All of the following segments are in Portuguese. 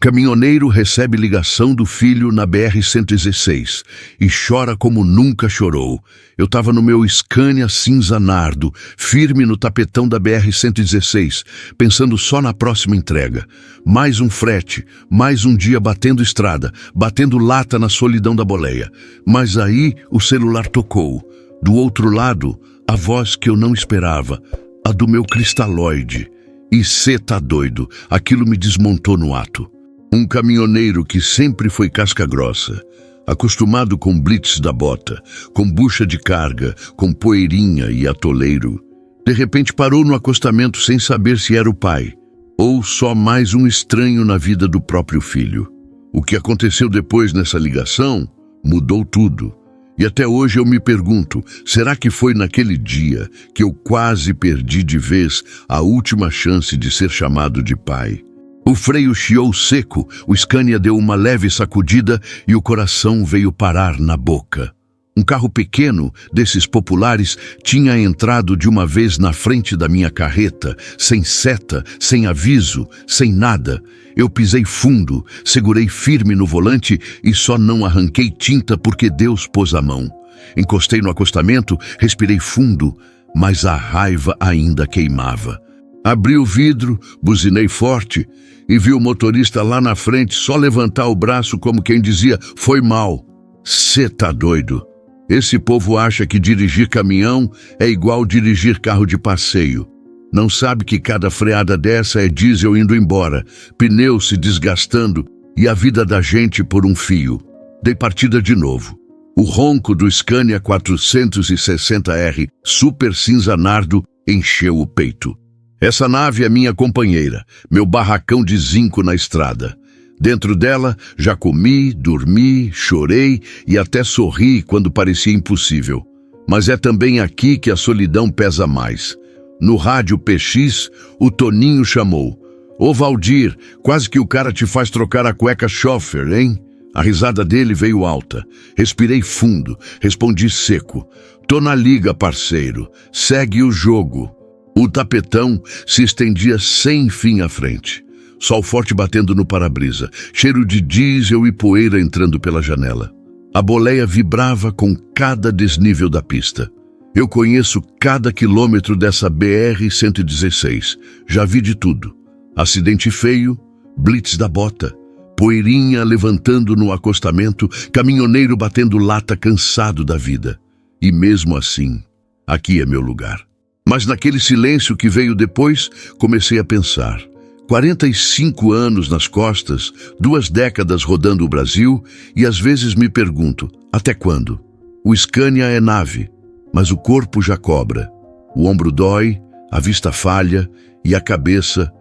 Caminhoneiro recebe ligação do filho na BR-116 e chora como nunca chorou. Eu estava no meu Scania cinza nardo, firme no tapetão da BR-116, pensando só na próxima entrega. Mais um frete, mais um dia batendo estrada, batendo lata na solidão da boleia. Mas aí o celular tocou. Do outro lado, a voz que eu não esperava, a do meu cristalóide. E cê tá doido, aquilo me desmontou no ato. Um caminhoneiro que sempre foi casca grossa, acostumado com blitz da bota, com bucha de carga, com poeirinha e atoleiro, de repente parou no acostamento sem saber se era o pai, ou só mais um estranho na vida do próprio filho. O que aconteceu depois nessa ligação mudou tudo. E até hoje eu me pergunto, será que foi naquele dia que eu quase perdi de vez a última chance de ser chamado de pai? O freio chiou seco, o Scania deu uma leve sacudida e o coração veio parar na boca. Um carro pequeno, desses populares, tinha entrado de uma vez na frente da minha carreta, sem seta, sem aviso, sem nada. Eu pisei fundo, segurei firme no volante e só não arranquei tinta porque Deus pôs a mão. Encostei no acostamento, respirei fundo, mas a raiva ainda queimava. Abri o vidro, buzinei forte e vi o motorista lá na frente só levantar o braço como quem dizia, foi mal. Cê tá doido. Esse povo acha que dirigir caminhão é igual dirigir carro de passeio. Não sabe que cada freada dessa é diesel indo embora, pneu se desgastando e a vida da gente por um fio. Dei partida de novo. O ronco do Scania 460R super cinza nardo encheu o peito. Essa nave é minha companheira, meu barracão de zinco na estrada. Dentro dela, já comi, dormi, chorei e até sorri quando parecia impossível. Mas é também aqui que a solidão pesa mais. No rádio PX, o Toninho chamou. Ô Valdir, quase que o cara te faz trocar a cueca choffer, hein? A risada dele veio alta. Respirei fundo, respondi seco. Tô na liga, parceiro. Segue o jogo. O tapetão se estendia sem fim à frente. Sol forte batendo no para-brisa, cheiro de diesel e poeira entrando pela janela. A boleia vibrava com cada desnível da pista. Eu conheço cada quilômetro dessa BR-116. Já vi de tudo. Acidente feio, blitz da bota, poeirinha levantando no acostamento, caminhoneiro batendo lata cansado da vida. E mesmo assim, aqui é meu lugar. Mas naquele silêncio que veio depois, comecei a pensar. 45 anos nas costas, 2 décadas rodando o Brasil, e às vezes me pergunto, até quando? O Scania é nave, mas o corpo já cobra. O ombro dói, a vista falha e a cabeça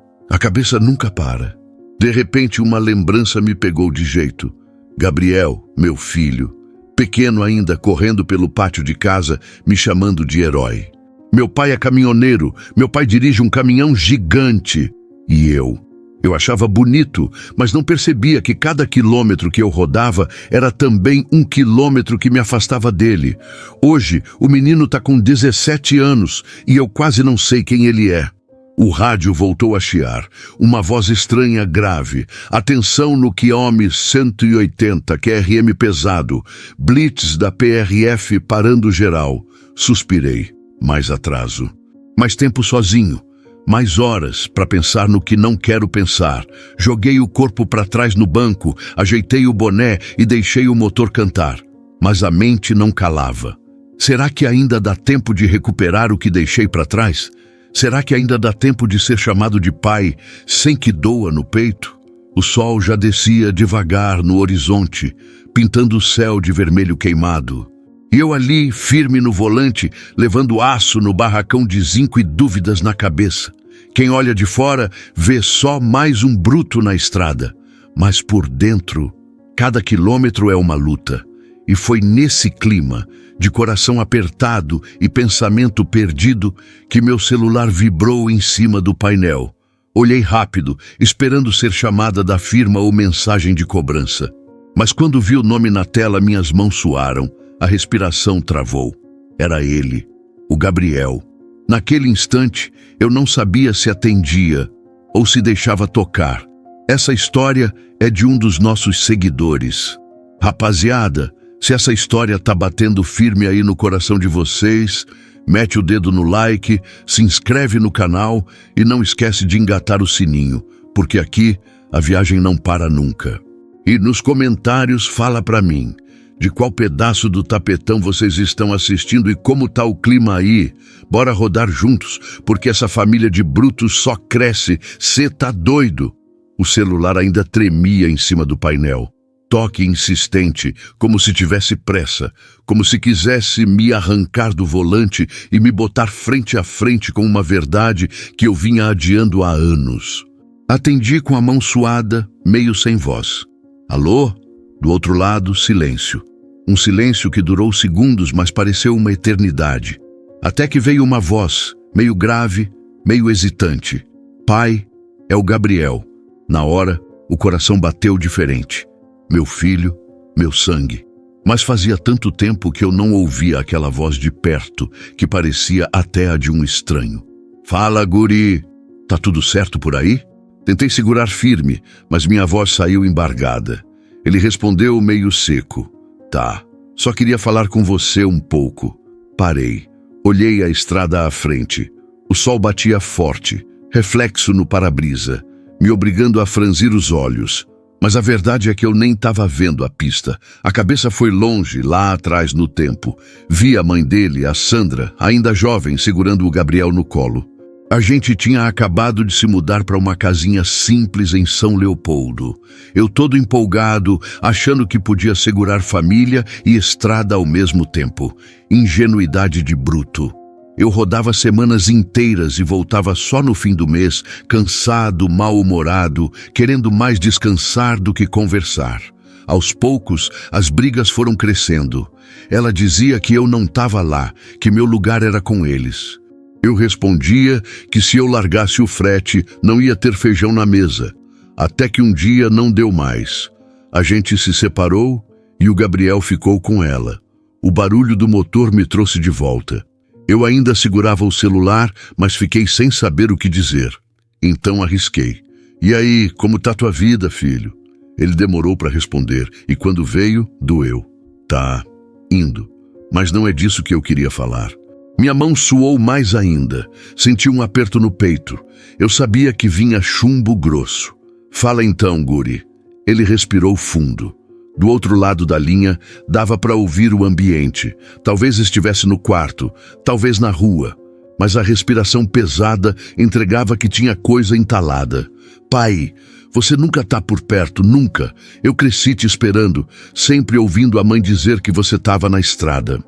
nunca para. De repente uma lembrança me pegou de jeito. Gabriel, meu filho, pequeno ainda, correndo pelo pátio de casa, me chamando de herói. Meu pai é caminhoneiro, meu pai dirige um caminhão gigante. E eu achava bonito, mas não percebia que cada quilômetro que eu rodava era também um quilômetro que me afastava dele. Hoje, o menino tá com 17 anos e eu quase não sei quem ele é. O rádio voltou a chiar, uma voz estranha grave. Atenção no Quiome 180, QRM pesado. Blitz da PRF parando geral. Suspirei. Mais atraso. Mais tempo sozinho. Mais horas para pensar no que não quero pensar. Joguei o corpo para trás no banco, ajeitei o boné e deixei o motor cantar. Mas a mente não calava. Será que ainda dá tempo de recuperar o que deixei para trás? Será que ainda dá tempo de ser chamado de pai sem que doa no peito? O sol já descia devagar no horizonte, pintando o céu de vermelho queimado. E eu ali, firme no volante, levando aço no barracão de zinco e dúvidas na cabeça. Quem olha de fora vê só mais um bruto na estrada. Mas por dentro, cada quilômetro é uma luta. E foi nesse clima, de coração apertado e pensamento perdido, que meu celular vibrou em cima do painel. Olhei rápido, esperando ser chamada da firma ou mensagem de cobrança. Mas quando vi o nome na tela, minhas mãos suaram. A respiração travou. Era ele, o Gabriel. Naquele instante, eu não sabia se atendia ou se deixava tocar. Essa história é de um dos nossos seguidores. Rapaziada, se essa história tá batendo firme aí no coração de vocês, mete o dedo no like, se inscreve no canal e não esquece de engatar o sininho, porque aqui a viagem não para nunca. E nos comentários fala pra mim, de qual pedaço do tapetão vocês estão assistindo e como tá o clima aí. Bora rodar juntos, porque essa família de brutos só cresce. Cê tá doido? O celular ainda tremia em cima do painel. Toque insistente, como se tivesse pressa, como se quisesse me arrancar do volante e me botar frente a frente com uma verdade que eu vinha adiando há anos. Atendi com a mão suada, meio sem voz. Alô? Do outro lado, silêncio. Um silêncio que durou segundos, mas pareceu uma eternidade. Até que veio uma voz, meio grave, meio hesitante. Pai, é o Gabriel. Na hora, o coração bateu diferente. Meu filho, meu sangue. Mas fazia tanto tempo que eu não ouvia aquela voz de perto, que parecia até a de um estranho. Fala, guri. Tá tudo certo por aí? Tentei segurar firme, mas minha voz saiu embargada. Ele respondeu meio seco. Tá, só queria falar com você um pouco. Parei. Olhei a estrada à frente. O sol batia forte, reflexo no para-brisa, me obrigando a franzir os olhos. Mas a verdade é que eu nem estava vendo a pista. A cabeça foi longe, lá atrás no tempo. Vi a mãe dele, a Sandra, ainda jovem, segurando o Gabriel no colo. A gente tinha acabado de se mudar para uma casinha simples em São Leopoldo. Eu todo empolgado, achando que podia segurar família e estrada ao mesmo tempo. Ingenuidade de bruto. Eu rodava semanas inteiras e voltava só no fim do mês, cansado, mal-humorado, querendo mais descansar do que conversar. Aos poucos, as brigas foram crescendo. Ela dizia que eu não estava lá, que meu lugar era com eles. Eu respondia que se eu largasse o frete, não ia ter feijão na mesa. Até que um dia não deu mais. A gente se separou e o Gabriel ficou com ela. O barulho do motor me trouxe de volta. Eu ainda segurava o celular, mas fiquei sem saber o que dizer. Então arrisquei. E aí, como tá tua vida, filho? Ele demorou para responder e quando veio, doeu. Tá, indo. Mas não é disso que eu queria falar. Minha mão suou mais ainda. Senti um aperto no peito. Eu sabia que vinha chumbo grosso. Fala então, guri. Ele respirou fundo. Do outro lado da linha, dava para ouvir o ambiente. Talvez estivesse no quarto, talvez na rua. Mas a respiração pesada entregava que tinha coisa entalada. Pai, você nunca tá por perto, nunca. Eu cresci te esperando, sempre ouvindo a mãe dizer que você estava na estrada.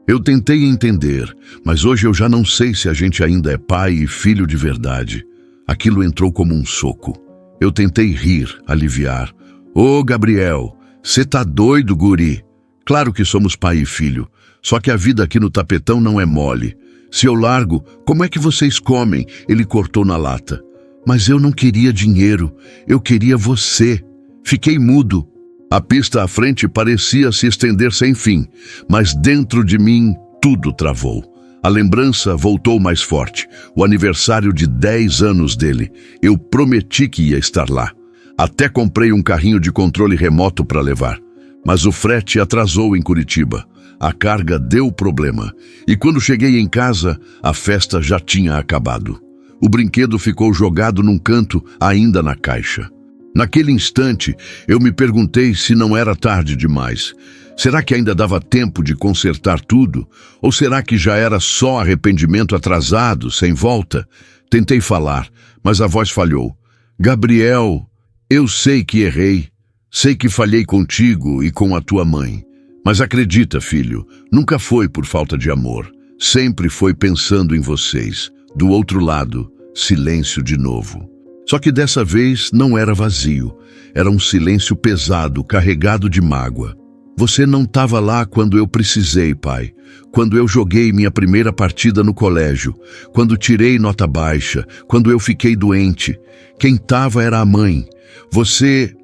Eu tentei entender, mas hoje eu já não sei se a gente ainda é pai e filho de verdade. Aquilo entrou como um soco. Eu tentei rir, aliviar. Ô, Gabriel, cê tá doido, guri? Claro que somos pai e filho, só que a vida aqui no tapetão não é mole. Se eu largo, como é que vocês comem? Ele cortou na lata. Mas eu não queria dinheiro, eu queria você. Fiquei mudo. A pista à frente parecia se estender sem fim, mas dentro de mim tudo travou. A lembrança voltou mais forte. O aniversário de 10 anos dele. Eu prometi que ia estar lá. Até comprei um carrinho de controle remoto para levar. Mas o frete atrasou em Curitiba. A carga deu problema. E quando cheguei em casa, a festa já tinha acabado. O brinquedo ficou jogado num canto, ainda na caixa. Naquele instante, eu me perguntei se não era tarde demais. Será que ainda dava tempo de consertar tudo? Ou será que já era só arrependimento atrasado, sem volta? Tentei falar, mas a voz falhou. Gabriel, eu sei que errei. Sei que falhei contigo e com a tua mãe. Mas acredita, filho, nunca foi por falta de amor. Sempre foi pensando em vocês. Do outro lado, silêncio de novo. Só que dessa vez não era vazio. Era um silêncio pesado, carregado de mágoa. Você não estava lá quando eu precisei, pai. Quando eu joguei minha primeira partida no colégio. Quando tirei nota baixa. Quando eu fiquei doente. Quem estava era a mãe. Você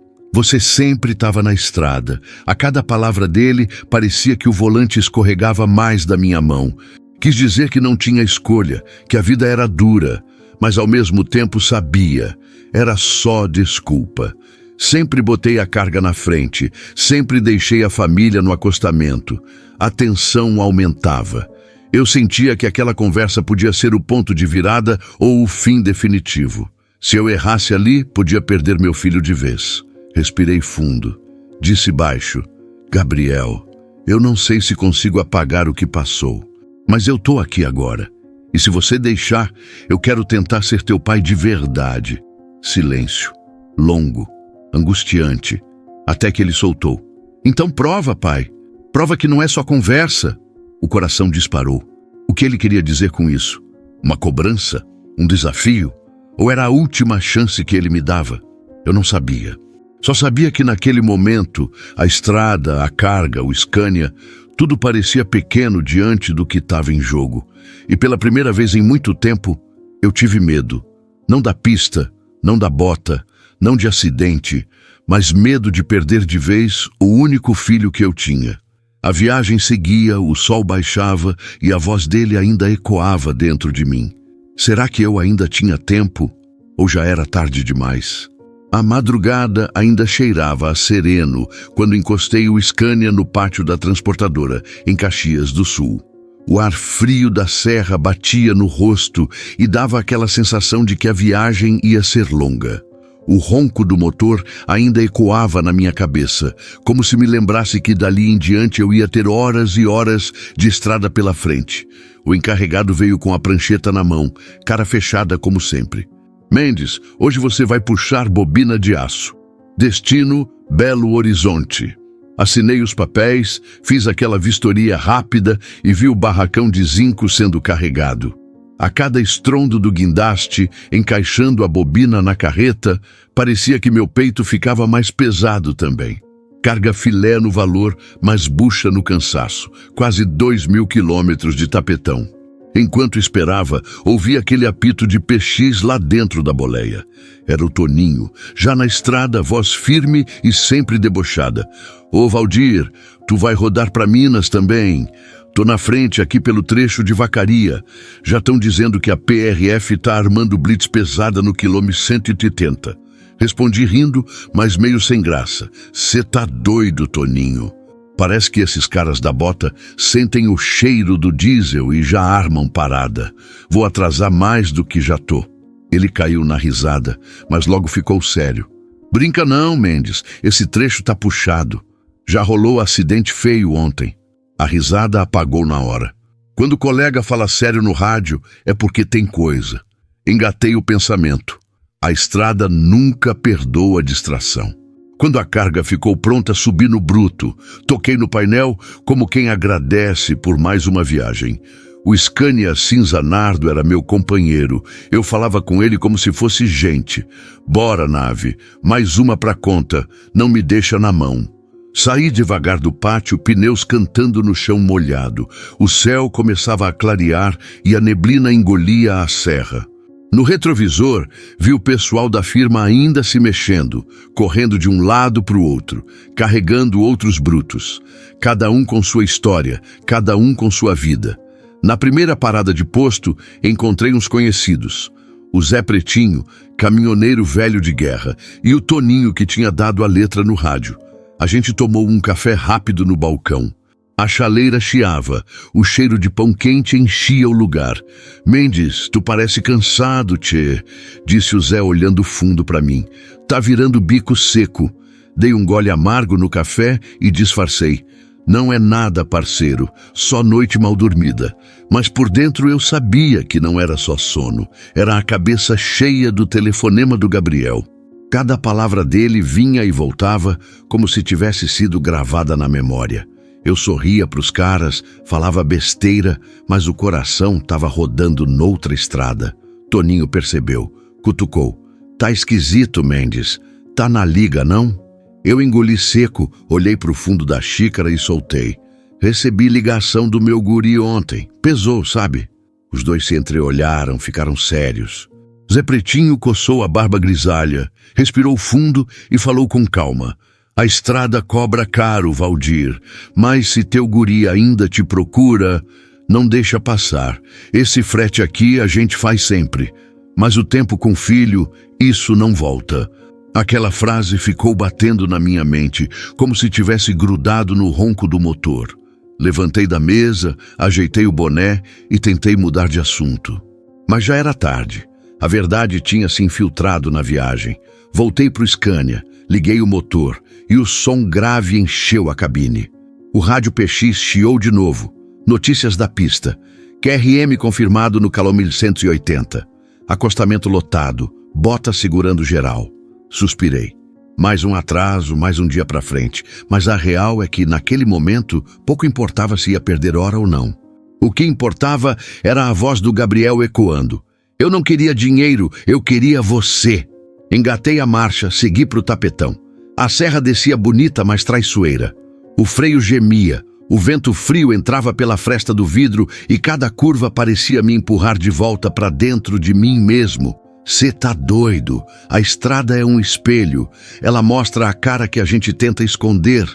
sempre estava na estrada. A cada palavra dele parecia que o volante escorregava mais da minha mão. Quis dizer que não tinha escolha, que a vida era dura. mas ao mesmo tempo sabia. Era só desculpa. Sempre botei a carga na frente, sempre deixei a família no acostamento. A tensão aumentava. Eu sentia que aquela conversa podia ser o ponto de virada ou o fim definitivo. Se eu errasse ali, podia perder meu filho de vez. Respirei fundo. Disse baixo: Gabriel, eu não sei se consigo apagar o que passou, mas eu tô aqui agora. E se você deixar, eu quero tentar ser teu pai de verdade. Silêncio. Longo. Angustiante. Até que ele soltou: Então prova, pai. Prova que não é só conversa. O coração disparou. O que ele queria dizer com isso? Uma cobrança? Um desafio? Ou era a última chance que ele me dava? Eu não sabia. Só sabia que naquele momento, a estrada, a carga, o Scania, tudo parecia pequeno diante do que estava em jogo. E pela primeira vez em muito tempo, eu tive medo. Não da pista, não da bota, não de acidente, mas medo de perder de vez o único filho que eu tinha. A viagem seguia, o sol baixava e a voz dele ainda ecoava dentro de mim. Será que eu ainda tinha tempo? Ou já era tarde demais? A madrugada ainda cheirava a sereno quando encostei o Scania no pátio da transportadora, em Caxias do Sul. O ar frio da serra batia no rosto e dava aquela sensação de que a viagem ia ser longa. O ronco do motor ainda ecoava na minha cabeça, como se me lembrasse que dali em diante eu ia ter horas e horas de estrada pela frente. O encarregado veio com a prancheta na mão, cara fechada como sempre. Mendes, hoje você vai puxar bobina de aço. Destino, Belo Horizonte. Assinei os papéis, fiz aquela vistoria rápida e vi o barracão de zinco sendo carregado. A cada estrondo do guindaste, encaixando a bobina na carreta, parecia que meu peito ficava mais pesado também. Carga filé no valor, mas bucha no cansaço. Quase 2.000 quilômetros de tapetão. Enquanto esperava, ouvi aquele apito de PX lá dentro da boleia. Era o Toninho, já na estrada, voz firme e sempre debochada. Ô Valdir, tu vai rodar para Minas também? Tô na frente aqui pelo trecho de Vacaria. Já estão dizendo que a PRF tá armando blitz pesada no quilômetro 180. Respondi rindo, mas meio sem graça. Cê tá doido, Toninho. Parece que esses caras da bota sentem o cheiro do diesel e já armam parada. Vou atrasar mais do que já tô. Ele caiu na risada, mas logo ficou sério. Brinca não, Mendes. Esse trecho tá puxado. Já rolou acidente feio ontem. A risada apagou na hora. Quando o colega fala sério no rádio, é porque tem coisa. Engatei o pensamento. A estrada nunca perdoa a distração. Quando a carga ficou pronta, subi no bruto. Toquei no painel como quem agradece por mais uma viagem. O Scania cinza nardo era meu companheiro. Eu falava com ele como se fosse gente. Bora, nave. Mais uma pra conta. Não me deixa na mão. Saí devagar do pátio, pneus cantando no chão molhado. O céu começava a clarear e a neblina engolia a serra. No retrovisor, vi o pessoal da firma ainda se mexendo, correndo de um lado para o outro, carregando outros brutos. Cada um com sua história, cada um com sua vida. Na primeira parada de posto, encontrei uns conhecidos. O Zé Pretinho, caminhoneiro velho de guerra, e o Toninho que tinha dado a letra no rádio. A gente tomou um café rápido no balcão. A chaleira chiava, o cheiro de pão quente enchia o lugar. Mendes, tu parece cansado, tchê, disse o Zé olhando fundo para mim. Tá virando bico seco. Dei um gole amargo no café e disfarcei. Não é nada, parceiro, só noite mal dormida. Mas por dentro eu sabia que não era só sono. Era a cabeça cheia do telefonema do Gabriel. Cada palavra dele vinha e voltava como se tivesse sido gravada na memória. Eu sorria para os caras, falava besteira, mas o coração estava rodando noutra estrada. Toninho percebeu, cutucou. Tá esquisito, Mendes. Tá na liga, não? Eu engoli seco, olhei para o fundo da xícara e soltei. Recebi ligação do meu guri ontem. Pesou, sabe? Os dois se entreolharam, ficaram sérios. Zé Pretinho coçou a barba grisalha, respirou fundo e falou com calma. A estrada cobra caro, Valdir, mas se teu guri ainda te procura, não deixa passar. Esse frete aqui a gente faz sempre. Mas o tempo com filho, isso não volta. Aquela frase ficou batendo na minha mente, como se tivesse grudado no ronco do motor. Levantei da mesa, ajeitei o boné e tentei mudar de assunto. Mas já era tarde. A verdade tinha se infiltrado na viagem. Voltei para o Scania, liguei o motor e o som grave encheu a cabine. O rádio PX chiou de novo. Notícias da pista. QRM confirmado no Calor 1180. Acostamento lotado, Bota segurando geral. Suspirei. Mais um atraso, mais um dia para frente. Mas a real é que, naquele momento, pouco importava se ia perder hora ou não. O que importava era a voz do Gabriel ecoando. Eu não queria dinheiro, eu queria você. Engatei a marcha, segui para o tapetão. A serra descia bonita, mas traiçoeira. O freio gemia, o vento frio entrava pela fresta do vidro e cada curva parecia me empurrar de volta para dentro de mim mesmo. Cê tá doido. A estrada é um espelho. Ela mostra a cara que a gente tenta esconder.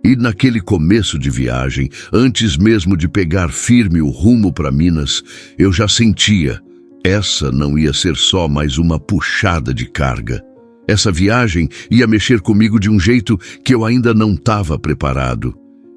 E naquele começo de viagem, antes mesmo de pegar firme o rumo para Minas, eu já sentia. Essa não ia ser só mais uma puxada de carga. Essa viagem ia mexer comigo de um jeito que eu ainda não estava preparado.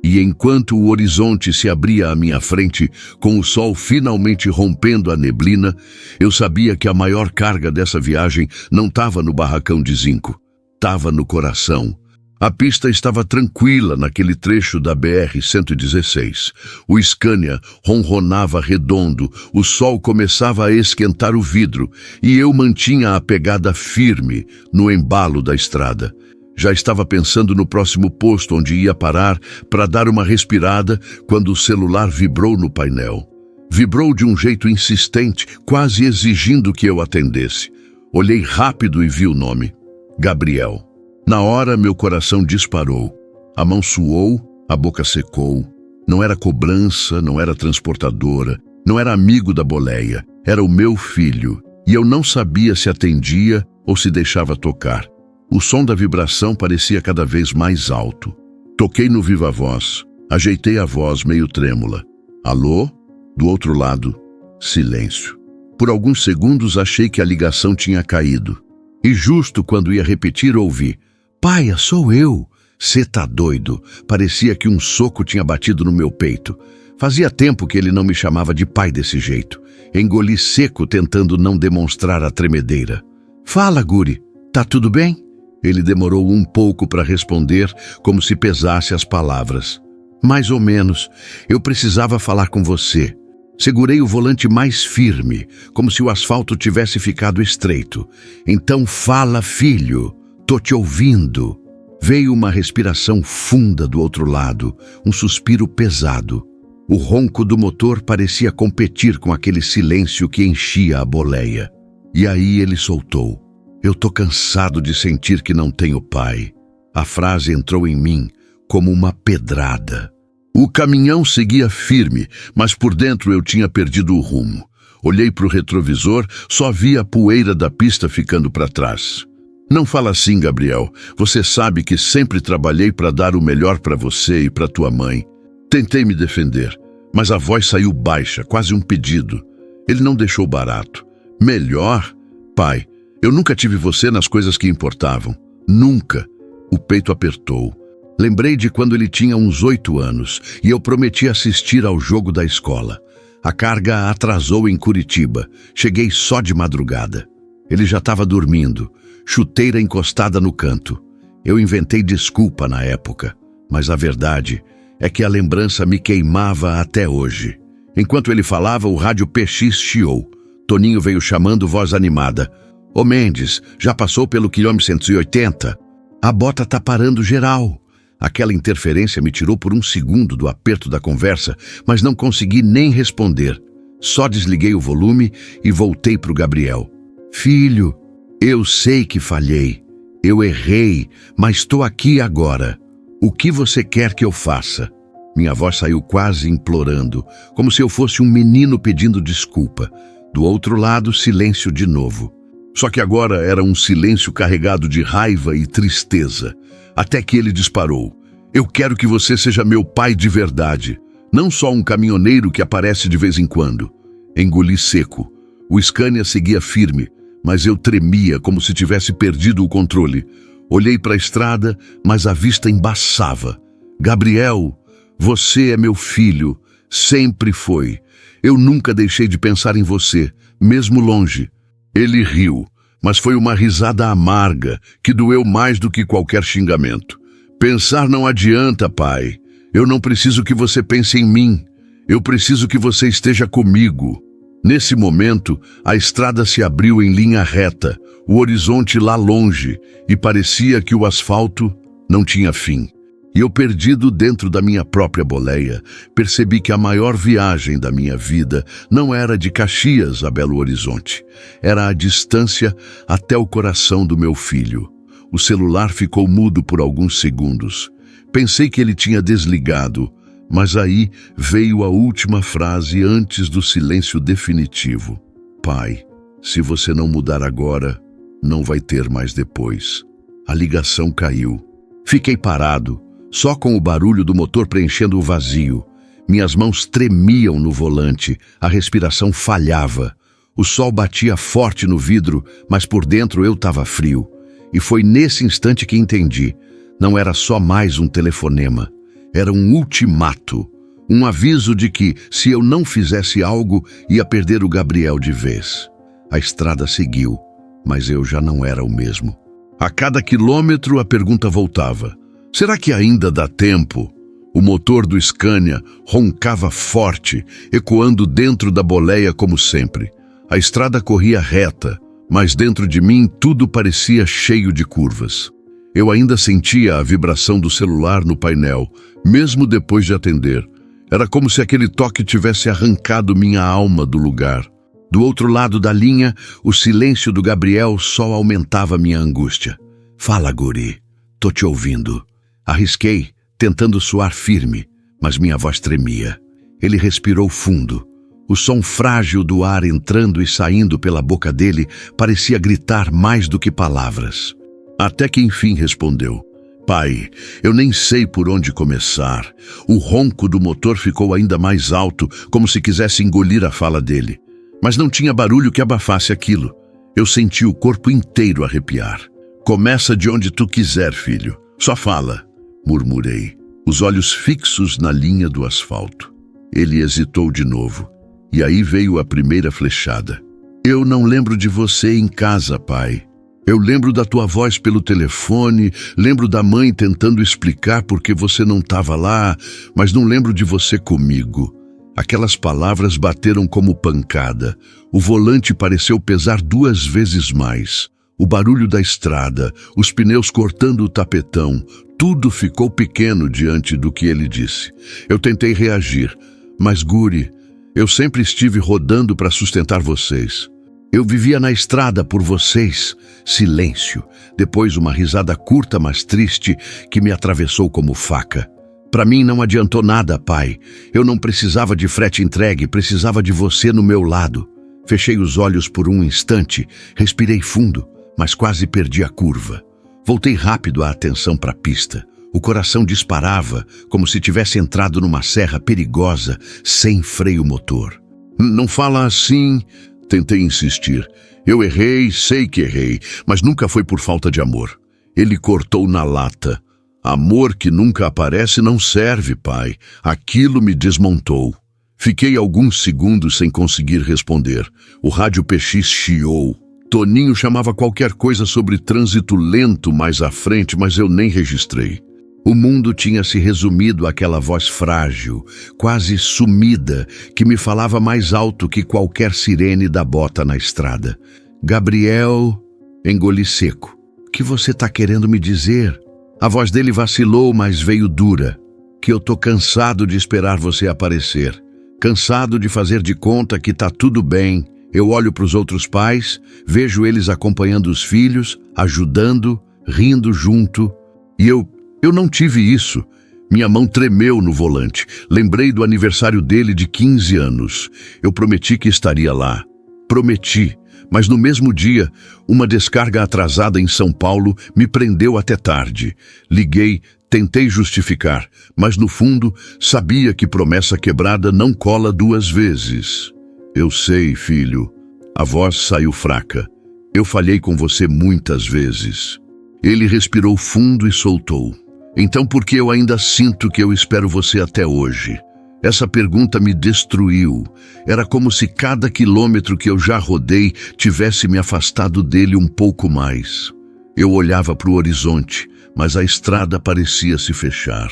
E enquanto o horizonte se abria à minha frente, com o sol finalmente rompendo a neblina, eu sabia que a maior carga dessa viagem não estava no barracão de zinco, estava no coração. A pista estava tranquila naquele trecho da BR-116. O Scania ronronava redondo, o sol começava a esquentar o vidro e eu mantinha a pegada firme no embalo da estrada. Já estava pensando no próximo posto onde ia parar para dar uma respirada quando o celular vibrou no painel. Vibrou de um jeito insistente, quase exigindo que eu atendesse. Olhei rápido e vi o nome. Gabriel. Na hora, meu coração disparou. A mão suou, a boca secou. Não era cobrança, não era transportadora, não era amigo da boleia. Era o meu filho. E eu não sabia se atendia ou se deixava tocar. O som da vibração parecia cada vez mais alto. Toquei no viva-voz. Ajeitei a voz meio trêmula. Alô? Do outro lado, silêncio. Por alguns segundos achei que a ligação tinha caído. E justo quando ia repetir, ouvi. Paia, sou eu. Cê tá doido. Parecia que um soco tinha batido no meu peito. Fazia tempo que ele não me chamava de pai desse jeito. Engoli seco tentando não demonstrar a tremedeira. Fala, guri. Tá tudo bem? Ele demorou um pouco para responder, como se pesasse as palavras. Mais ou menos. Eu precisava falar com você. Segurei o volante mais firme, como se o asfalto tivesse ficado estreito. Então fala, filho. Tô te ouvindo. Veio uma respiração funda do outro lado, um suspiro pesado. O ronco do motor parecia competir com aquele silêncio que enchia a boleia. E aí ele soltou. Eu tô cansado de sentir que não tenho pai. A frase entrou em mim como uma pedrada. O caminhão seguia firme, mas por dentro eu tinha perdido o rumo. Olhei para o retrovisor, só vi a poeira da pista ficando para trás. Não fala assim, Gabriel. Você sabe que sempre trabalhei para dar o melhor para você e para tua mãe. Tentei me defender, mas a voz saiu baixa, quase um pedido. Ele não deixou barato. Melhor? Pai, eu nunca tive você nas coisas que importavam. Nunca. O peito apertou. Lembrei de quando ele tinha uns 8 anos e eu prometi assistir ao jogo da escola. A carga atrasou em Curitiba. Cheguei só de madrugada. Ele já estava dormindo, chuteira encostada no canto. Eu inventei desculpa na época, mas a verdade é que a lembrança me queimava até hoje. Enquanto ele falava, o rádio PX chiou. Toninho veio chamando, voz animada. Ô Mendes, já passou pelo quilômetro 180? A bota tá parando geral. Aquela interferência me tirou por um segundo do aperto da conversa, mas não consegui nem responder. Só desliguei o volume e voltei pro Gabriel. Filho, eu sei que falhei. Eu errei, mas estou aqui agora. O que você quer que eu faça? Minha voz saiu quase implorando, como se eu fosse um menino pedindo desculpa. Do outro lado, silêncio de novo. Só que agora era um silêncio carregado de raiva e tristeza. Até que ele disparou. Eu quero que você seja meu pai de verdade. Não só um caminhoneiro que aparece de vez em quando. Engoli seco. O Scania seguia firme, mas eu tremia como se tivesse perdido o controle. Olhei para a estrada, mas a vista embaçava. Gabriel, você é meu filho, sempre foi. Eu nunca deixei de pensar em você, mesmo longe. Ele riu, mas foi uma risada amarga, que doeu mais do que qualquer xingamento. Pensar não adianta, pai. Eu não preciso que você pense em mim. Eu preciso que você esteja comigo. Nesse momento, a estrada se abriu em linha reta, o horizonte lá longe, e parecia que o asfalto não tinha fim. E eu, perdido dentro da minha própria boleia, percebi que a maior viagem da minha vida não era de Caxias a Belo Horizonte. Era a distância até o coração do meu filho. O celular ficou mudo por alguns segundos. Pensei que ele tinha desligado, mas aí veio a última frase antes do silêncio definitivo. Pai, se você não mudar agora, não vai ter mais depois. A ligação caiu. Fiquei parado, só com o barulho do motor preenchendo o vazio. Minhas mãos tremiam no volante, a respiração falhava. O sol batia forte no vidro, mas por dentro eu estava frio. E foi nesse instante que entendi. Não era só mais um telefonema. Era um ultimato. Um aviso de que, se eu não fizesse algo, ia perder o Gabriel de vez. A estrada seguiu, mas eu já não era o mesmo. A cada quilômetro a pergunta voltava. Será que ainda dá tempo? O motor do Scania roncava forte, ecoando dentro da boleia como sempre. A estrada corria reta, mas dentro de mim tudo parecia cheio de curvas. Eu ainda sentia a vibração do celular no painel, mesmo depois de atender. Era como se aquele toque tivesse arrancado minha alma do lugar. Do outro lado da linha, o silêncio do Gabriel só aumentava minha angústia. Fala, guri. Tô te ouvindo. Arrisquei, tentando soar firme, mas minha voz tremia. Ele respirou fundo. O som frágil do ar entrando e saindo pela boca dele parecia gritar mais do que palavras. Até que enfim respondeu. Pai, eu nem sei por onde começar. O ronco do motor ficou ainda mais alto, como se quisesse engolir a fala dele. Mas não tinha barulho que abafasse aquilo. Eu senti o corpo inteiro arrepiar. Começa de onde tu quiser, filho. Só fala, murmurei, os olhos fixos na linha do asfalto. Ele hesitou de novo. E aí veio a primeira flechada. Eu não lembro de você em casa, pai. Eu lembro da tua voz pelo telefone, lembro da mãe tentando explicar por que você não estava lá, mas não lembro de você comigo. Aquelas palavras bateram como pancada. O volante pareceu pesar 2 vezes mais. O barulho da estrada, os pneus cortando o tapetão, tudo ficou pequeno diante do que ele disse. Eu tentei reagir, mas guri, eu sempre estive rodando para sustentar vocês. Eu vivia na estrada por vocês. Silêncio. Depois uma risada curta, mas triste, que me atravessou como faca. Para mim não adiantou nada, pai. Eu não precisava de frete entregue, precisava de você no meu lado. Fechei os olhos por um instante, respirei fundo, mas quase perdi a curva. Voltei rápido a atenção para a pista. O coração disparava, como se tivesse entrado numa serra perigosa, sem freio motor. Não fala assim... Tentei insistir. Eu errei, sei que errei, mas nunca foi por falta de amor. Ele cortou na lata. Amor que nunca aparece não serve, pai. Aquilo me desmontou. Fiquei alguns segundos sem conseguir responder. O rádio PX chiou. Toninho chamava qualquer coisa sobre trânsito lento mais à frente, mas eu nem registrei. O mundo tinha se resumido àquela voz frágil, quase sumida, que me falava mais alto que qualquer sirene da bota na estrada. Gabriel, engoli seco. O que você está querendo me dizer? A voz dele vacilou, mas veio dura. Que eu tô cansado de esperar você aparecer. Cansado de fazer de conta que tá tudo bem. Eu olho para os outros pais, vejo eles acompanhando os filhos, ajudando, rindo junto. E eu não tive isso. Minha mão tremeu no volante. Lembrei do aniversário dele de 15 anos. Eu prometi que estaria lá. Prometi. Mas no mesmo dia, uma descarga atrasada em São Paulo me prendeu até tarde. Liguei, tentei justificar, mas no fundo sabia que promessa quebrada não cola 2 vezes. Eu sei, filho. A voz saiu fraca. Eu falhei com você muitas vezes. Ele respirou fundo e soltou. Então por que eu ainda sinto que eu espero você até hoje? Essa pergunta me destruiu. Era como se cada quilômetro que eu já rodei tivesse me afastado dele um pouco mais. Eu olhava para o horizonte, mas a estrada parecia se fechar.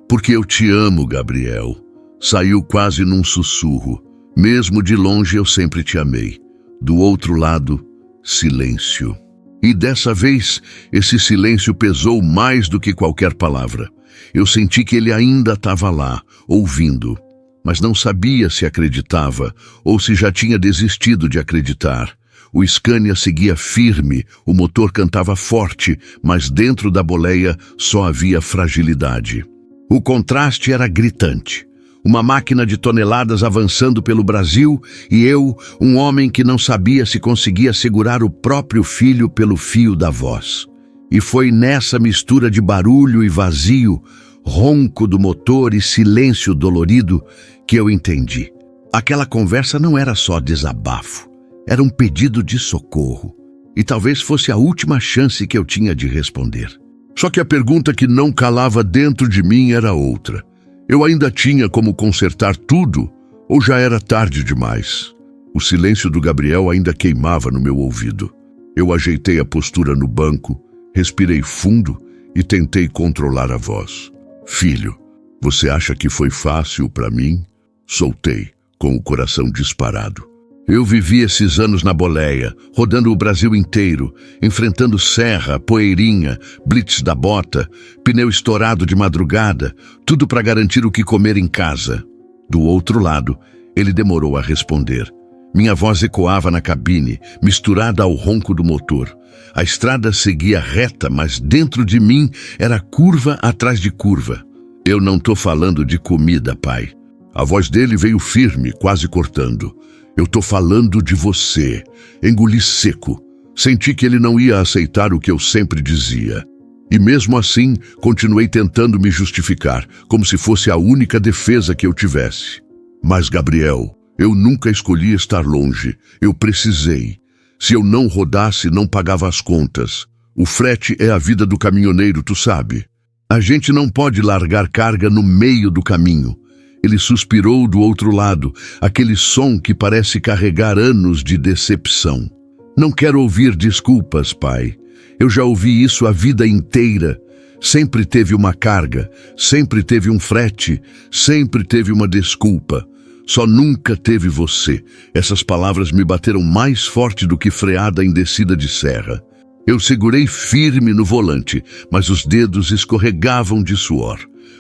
Porque eu te amo, Gabriel. Saiu quase num sussurro. Mesmo de longe eu sempre te amei. Do outro lado, silêncio. E dessa vez, esse silêncio pesou mais do que qualquer palavra. Eu senti que ele ainda estava lá, ouvindo, mas não sabia se acreditava ou se já tinha desistido de acreditar. O Scania seguia firme, o motor cantava forte, mas dentro da boleia só havia fragilidade. O contraste era gritante. Uma máquina de toneladas avançando pelo Brasil e eu, um homem que não sabia se conseguia segurar o próprio filho pelo fio da voz. E foi nessa mistura de barulho e vazio, ronco do motor e silêncio dolorido, que eu entendi. Aquela conversa não era só desabafo, era um pedido de socorro. E talvez fosse a última chance que eu tinha de responder. Só que a pergunta que não calava dentro de mim era outra. Eu ainda tinha como consertar tudo ou já era tarde demais? O silêncio do Gabriel ainda queimava no meu ouvido. Eu ajeitei a postura no banco, respirei fundo e tentei controlar a voz. Filho, você acha que foi fácil para mim? Soltei, com o coração disparado. Eu vivi esses anos na boleia, rodando o Brasil inteiro, enfrentando serra, poeirinha, blitz da bota, pneu estourado de madrugada, tudo para garantir o que comer em casa. Do outro lado, ele demorou a responder. Minha voz ecoava na cabine, misturada ao ronco do motor. A estrada seguia reta, mas dentro de mim era curva atrás de curva. Eu não tô falando de comida, pai. A voz dele veio firme, quase cortando. Eu tô falando de você. Engoli seco. Senti que ele não ia aceitar o que eu sempre dizia. E mesmo assim, continuei tentando me justificar, como se fosse a única defesa que eu tivesse. Mas, Gabriel, eu nunca escolhi estar longe. Eu precisei. Se eu não rodasse, não pagava as contas. O frete é a vida do caminhoneiro, tu sabe. A gente não pode largar carga no meio do caminho. Ele suspirou do outro lado, aquele som que parece carregar anos de decepção. Não quero ouvir desculpas, pai. Eu já ouvi isso a vida inteira. Sempre teve uma carga, sempre teve um frete, sempre teve uma desculpa. Só nunca teve você. Essas palavras me bateram mais forte do que freada em descida de serra. Eu segurei firme no volante, mas os dedos escorregavam de suor.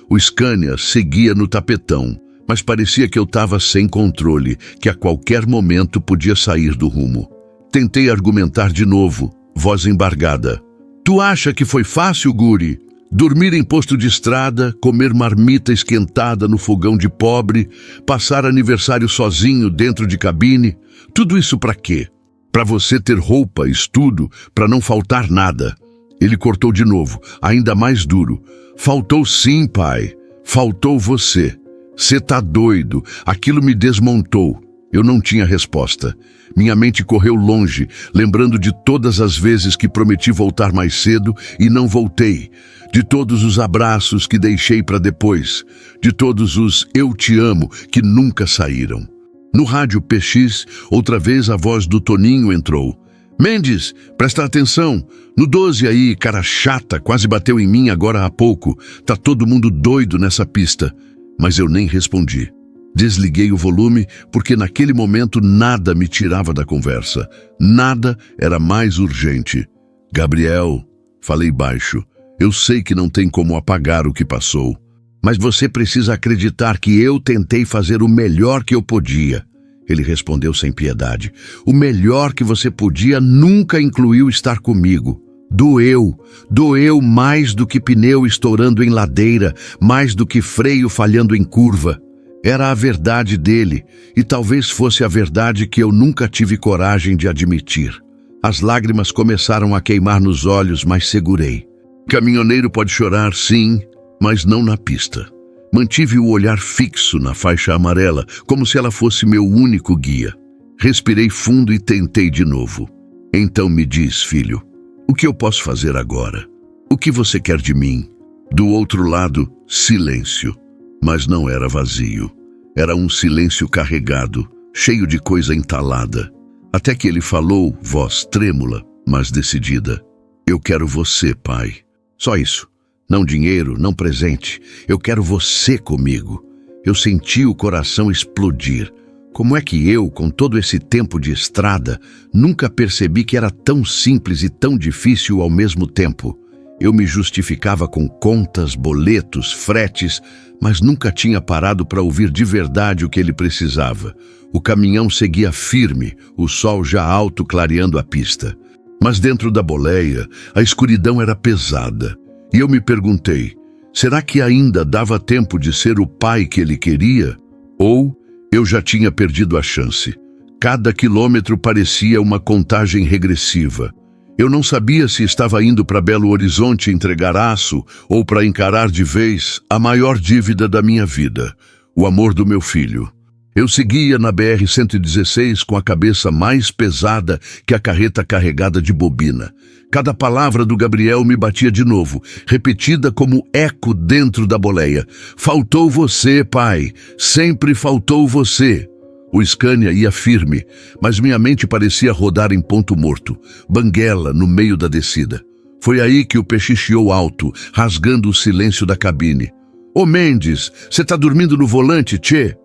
O Scania seguia no tapetão, mas parecia que eu estava sem controle, que a qualquer momento podia sair do rumo. Tentei argumentar de novo, voz embargada. Tu acha que foi fácil, guri? Dormir em posto de estrada, comer marmita esquentada no fogão de pobre, passar aniversário sozinho dentro de cabine, tudo isso para quê? Para você ter roupa, estudo, para não faltar nada. Ele cortou de novo, ainda mais duro. Faltou sim, pai. Faltou você. Você tá doido. Aquilo me desmontou. Eu não tinha resposta. Minha mente correu longe, lembrando de todas as vezes que prometi voltar mais cedo e não voltei. De todos os abraços que deixei para depois. De todos os eu te amo que nunca saíram. No rádio PX, outra vez a voz do Toninho entrou. Mendes, presta atenção. No 12 aí, cara chata, quase bateu em mim agora há pouco. Tá todo mundo doido nessa pista. Mas eu nem respondi. Desliguei o volume porque naquele momento nada me tirava da conversa. Nada era mais urgente. Gabriel, falei baixo, eu sei que não tem como apagar o que passou. Mas você precisa acreditar que eu tentei fazer o melhor que eu podia. Ele respondeu sem piedade. O melhor que você podia nunca incluiu estar comigo. Doeu mais do que pneu estourando em ladeira, mais do que freio falhando em curva. Era a verdade dele, e talvez fosse a verdade que eu nunca tive coragem de admitir. As lágrimas começaram a queimar nos olhos, mas segurei. Caminhoneiro pode chorar, sim, mas não na pista. Mantive o olhar fixo na faixa amarela, como se ela fosse meu único guia. Respirei fundo e tentei de novo. Então me diz, filho, o que eu posso fazer agora? O que você quer de mim? Do outro lado, silêncio. Mas não era vazio. Era um silêncio carregado, cheio de coisa entalada. Até que ele falou, voz trêmula, mas decidida. Eu quero você, pai. Só isso. Não dinheiro, não presente. Eu quero você comigo. Eu senti o coração explodir. Como é que eu, com todo esse tempo de estrada, nunca percebi que era tão simples e tão difícil ao mesmo tempo? Eu me justificava com contas, boletos, fretes, mas nunca tinha parado para ouvir de verdade o que ele precisava. O caminhão seguia firme, o sol já alto clareando a pista. Mas dentro da boleia, a escuridão era pesada. E eu me perguntei, será que ainda dava tempo de ser o pai que ele queria? Ou eu já tinha perdido a chance? Cada quilômetro parecia uma contagem regressiva. Eu não sabia se estava indo para Belo Horizonte entregar aço ou para encarar de vez a maior dívida da minha vida, o amor do meu filho. Eu seguia na BR-116 com a cabeça mais pesada que a carreta carregada de bobina. Cada palavra do Gabriel me batia de novo, repetida como eco dentro da boleia. Faltou você, pai. Sempre faltou você. O Scania ia firme, mas minha mente parecia rodar em ponto morto, banguela no meio da descida. Foi aí que o peixe chiou alto, rasgando o silêncio da cabine. Ô Mendes, você tá dormindo no volante, tchê?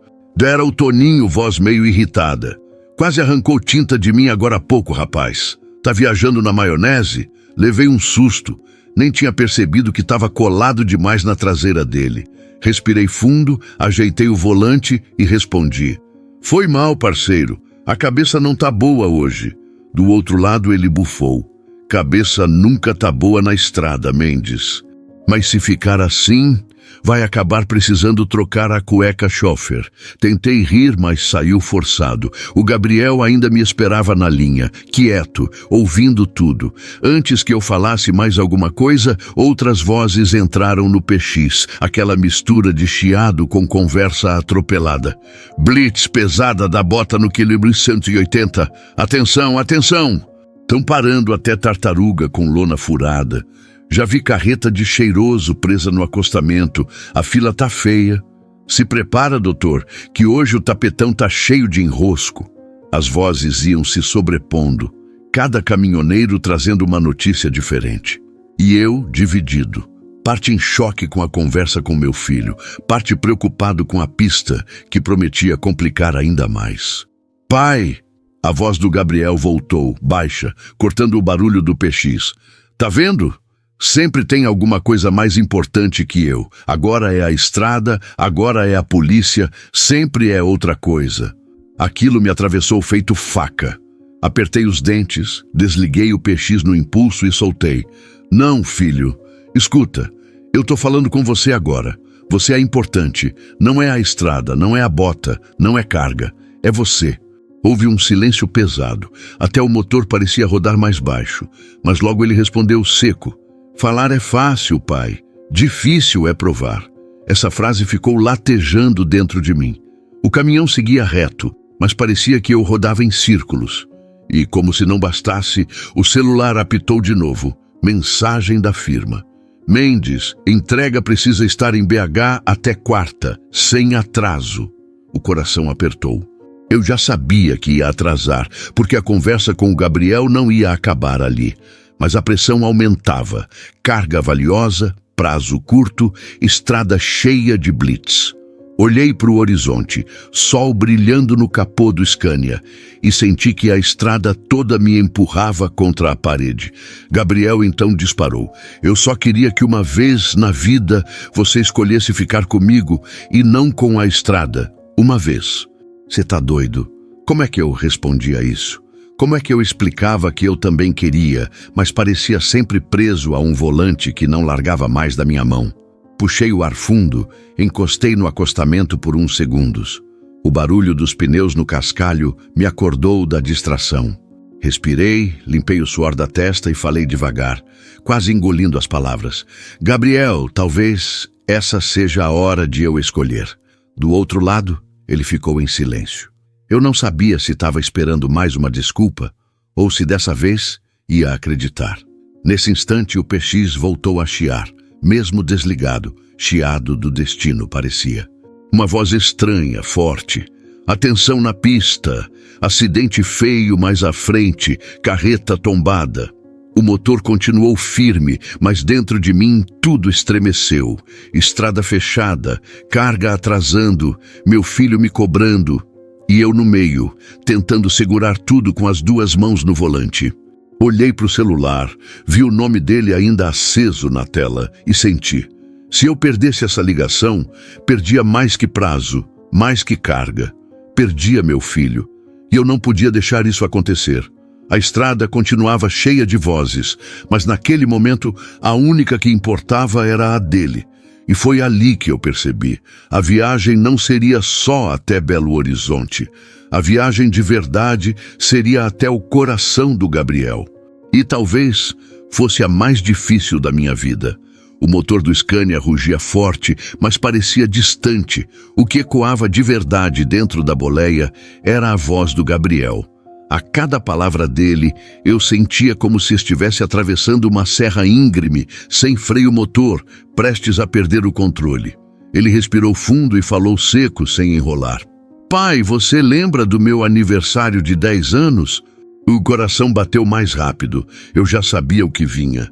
Era o Toninho, voz meio irritada. Quase arrancou tinta de mim agora há pouco, rapaz. Tá viajando na maionese? Levei um susto. Nem tinha percebido que estava colado demais na traseira dele. Respirei fundo, ajeitei o volante e respondi. Foi mal, parceiro. A cabeça não tá boa hoje. Do outro lado ele bufou. Cabeça nunca tá boa na estrada, Mendes. Mas se ficar assim, vai acabar precisando trocar a cueca chofer. Tentei rir, mas saiu forçado. O Gabriel ainda me esperava na linha, quieto, ouvindo tudo. Antes que eu falasse mais alguma coisa, outras vozes entraram no PX, aquela mistura de chiado com conversa atropelada. Blitz pesada da bota no quilômetro 180. Atenção, atenção! Tão parando até tartaruga com lona furada. Já vi carreta de cheiroso presa no acostamento. A fila tá feia. Se prepara, doutor, que hoje o tapetão tá cheio de enrosco. As vozes iam se sobrepondo, cada caminhoneiro trazendo uma notícia diferente. E eu, dividido. Parte em choque com a conversa com meu filho, parte preocupado com a pista, que prometia complicar ainda mais. Pai! A voz do Gabriel voltou, baixa, cortando o barulho do PX. Tá vendo? Sempre tem alguma coisa mais importante que eu. Agora é a estrada, agora é a polícia, sempre é outra coisa. Aquilo me atravessou feito faca. Apertei os dentes, desliguei o PX no impulso e soltei. Não, filho. Escuta, eu tô falando com você agora. Você é importante. Não é a estrada, não é a bota, não é carga. É você. Houve um silêncio pesado. Até o motor parecia rodar mais baixo. Mas logo ele respondeu seco. Falar é fácil, pai. Difícil é provar. Essa frase ficou latejando dentro de mim. O caminhão seguia reto, mas parecia que eu rodava em círculos. E, como se não bastasse, o celular apitou de novo. Mensagem da firma. Mendes, entrega precisa estar em BH até quarta, sem atraso. O coração apertou. Eu já sabia que ia atrasar, porque a conversa com o Gabriel não ia acabar ali. Mas a pressão aumentava. Carga valiosa, prazo curto, estrada cheia de blitz. Olhei para o horizonte, sol brilhando no capô do Scania, e senti que a estrada toda me empurrava contra a parede. Gabriel então disparou. Eu só queria que uma vez na vida você escolhesse ficar comigo e não com a estrada. Uma vez. Você tá doido? Como é que eu respondia isso? Como é que eu explicava que eu também queria, mas parecia sempre preso a um volante que não largava mais da minha mão? Puxei o ar fundo, encostei no acostamento por uns segundos. O barulho dos pneus no cascalho me acordou da distração. Respirei, limpei o suor da testa e falei devagar, quase engolindo as palavras. Gabriel, talvez essa seja a hora de eu escolher. Do outro lado, ele ficou em silêncio. Eu não sabia se estava esperando mais uma desculpa ou se dessa vez ia acreditar. Nesse instante o PX voltou a chiar, mesmo desligado, chiado do destino parecia. Uma voz estranha, forte. Atenção na pista, acidente feio mais à frente, carreta tombada. O motor continuou firme, mas dentro de mim tudo estremeceu. Estrada fechada, carga atrasando, meu filho me cobrando, e eu no meio, tentando segurar tudo com as duas mãos no volante. Olhei para o celular, vi o nome dele ainda aceso na tela e senti. Se eu perdesse essa ligação, perdia mais que prazo, mais que carga. Perdia meu filho, e eu não podia deixar isso acontecer. A estrada continuava cheia de vozes, mas naquele momento a única que importava era a dele. E foi ali que eu percebi. A viagem não seria só até Belo Horizonte. A viagem de verdade seria até o coração do Gabriel. E talvez fosse a mais difícil da minha vida. O motor do Scania rugia forte, mas parecia distante. O que ecoava de verdade dentro da boleia era a voz do Gabriel. A cada palavra dele, eu sentia como se estivesse atravessando uma serra íngreme, sem freio motor, prestes a perder o controle. Ele respirou fundo e falou seco, sem enrolar. Pai, você lembra do meu aniversário de 10 anos? O coração bateu mais rápido. Eu já sabia o que vinha.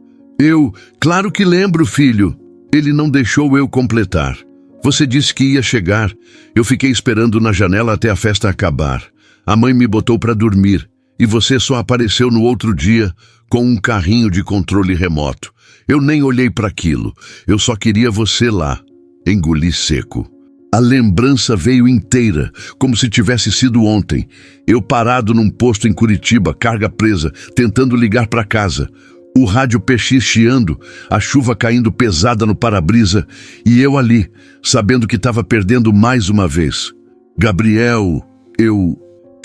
Claro que lembro, filho. Ele não deixou eu completar. Você disse que ia chegar. Eu fiquei esperando na janela até a festa acabar. A mãe me botou para dormir, e você só apareceu no outro dia com um carrinho de controle remoto. Eu nem olhei para aquilo, eu só queria você lá. Engoli seco. A lembrança veio inteira, como se tivesse sido ontem. Eu parado num posto em Curitiba, carga presa, tentando ligar para casa. O rádio PX chiando, a chuva caindo pesada no para-brisa, e eu ali, sabendo que estava perdendo mais uma vez. Gabriel,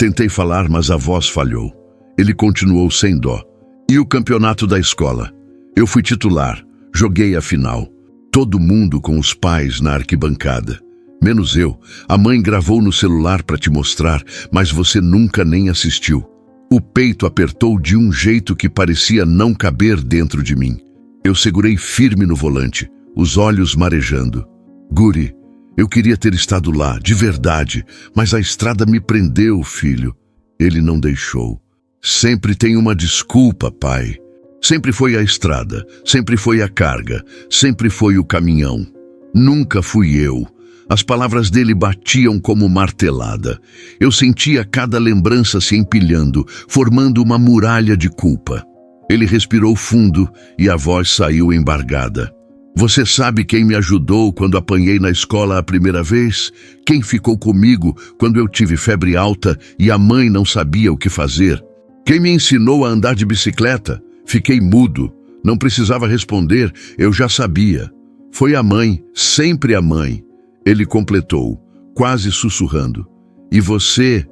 Tentei falar, mas a voz falhou. Ele continuou sem dó. E o campeonato da escola? Eu fui titular, joguei a final. Todo mundo com os pais na arquibancada. Menos eu. A mãe gravou no celular para te mostrar, mas você nunca nem assistiu. O peito apertou de um jeito que parecia não caber dentro de mim. Eu segurei firme no volante, os olhos marejando. Guri, eu queria ter estado lá, de verdade, mas a estrada me prendeu, filho. Ele não deixou. Sempre tem uma desculpa, pai. Sempre foi a estrada, sempre foi a carga, sempre foi o caminhão. Nunca fui eu. As palavras dele batiam como martelada. Eu sentia cada lembrança se empilhando, formando uma muralha de culpa. Ele respirou fundo e a voz saiu embargada. Você sabe quem me ajudou quando apanhei na escola a primeira vez? Quem ficou comigo quando eu tive febre alta e a mãe não sabia o que fazer? Quem me ensinou a andar de bicicleta? Fiquei mudo. Não precisava responder, eu já sabia. Foi a mãe, sempre a mãe. Ele completou, quase sussurrando. E você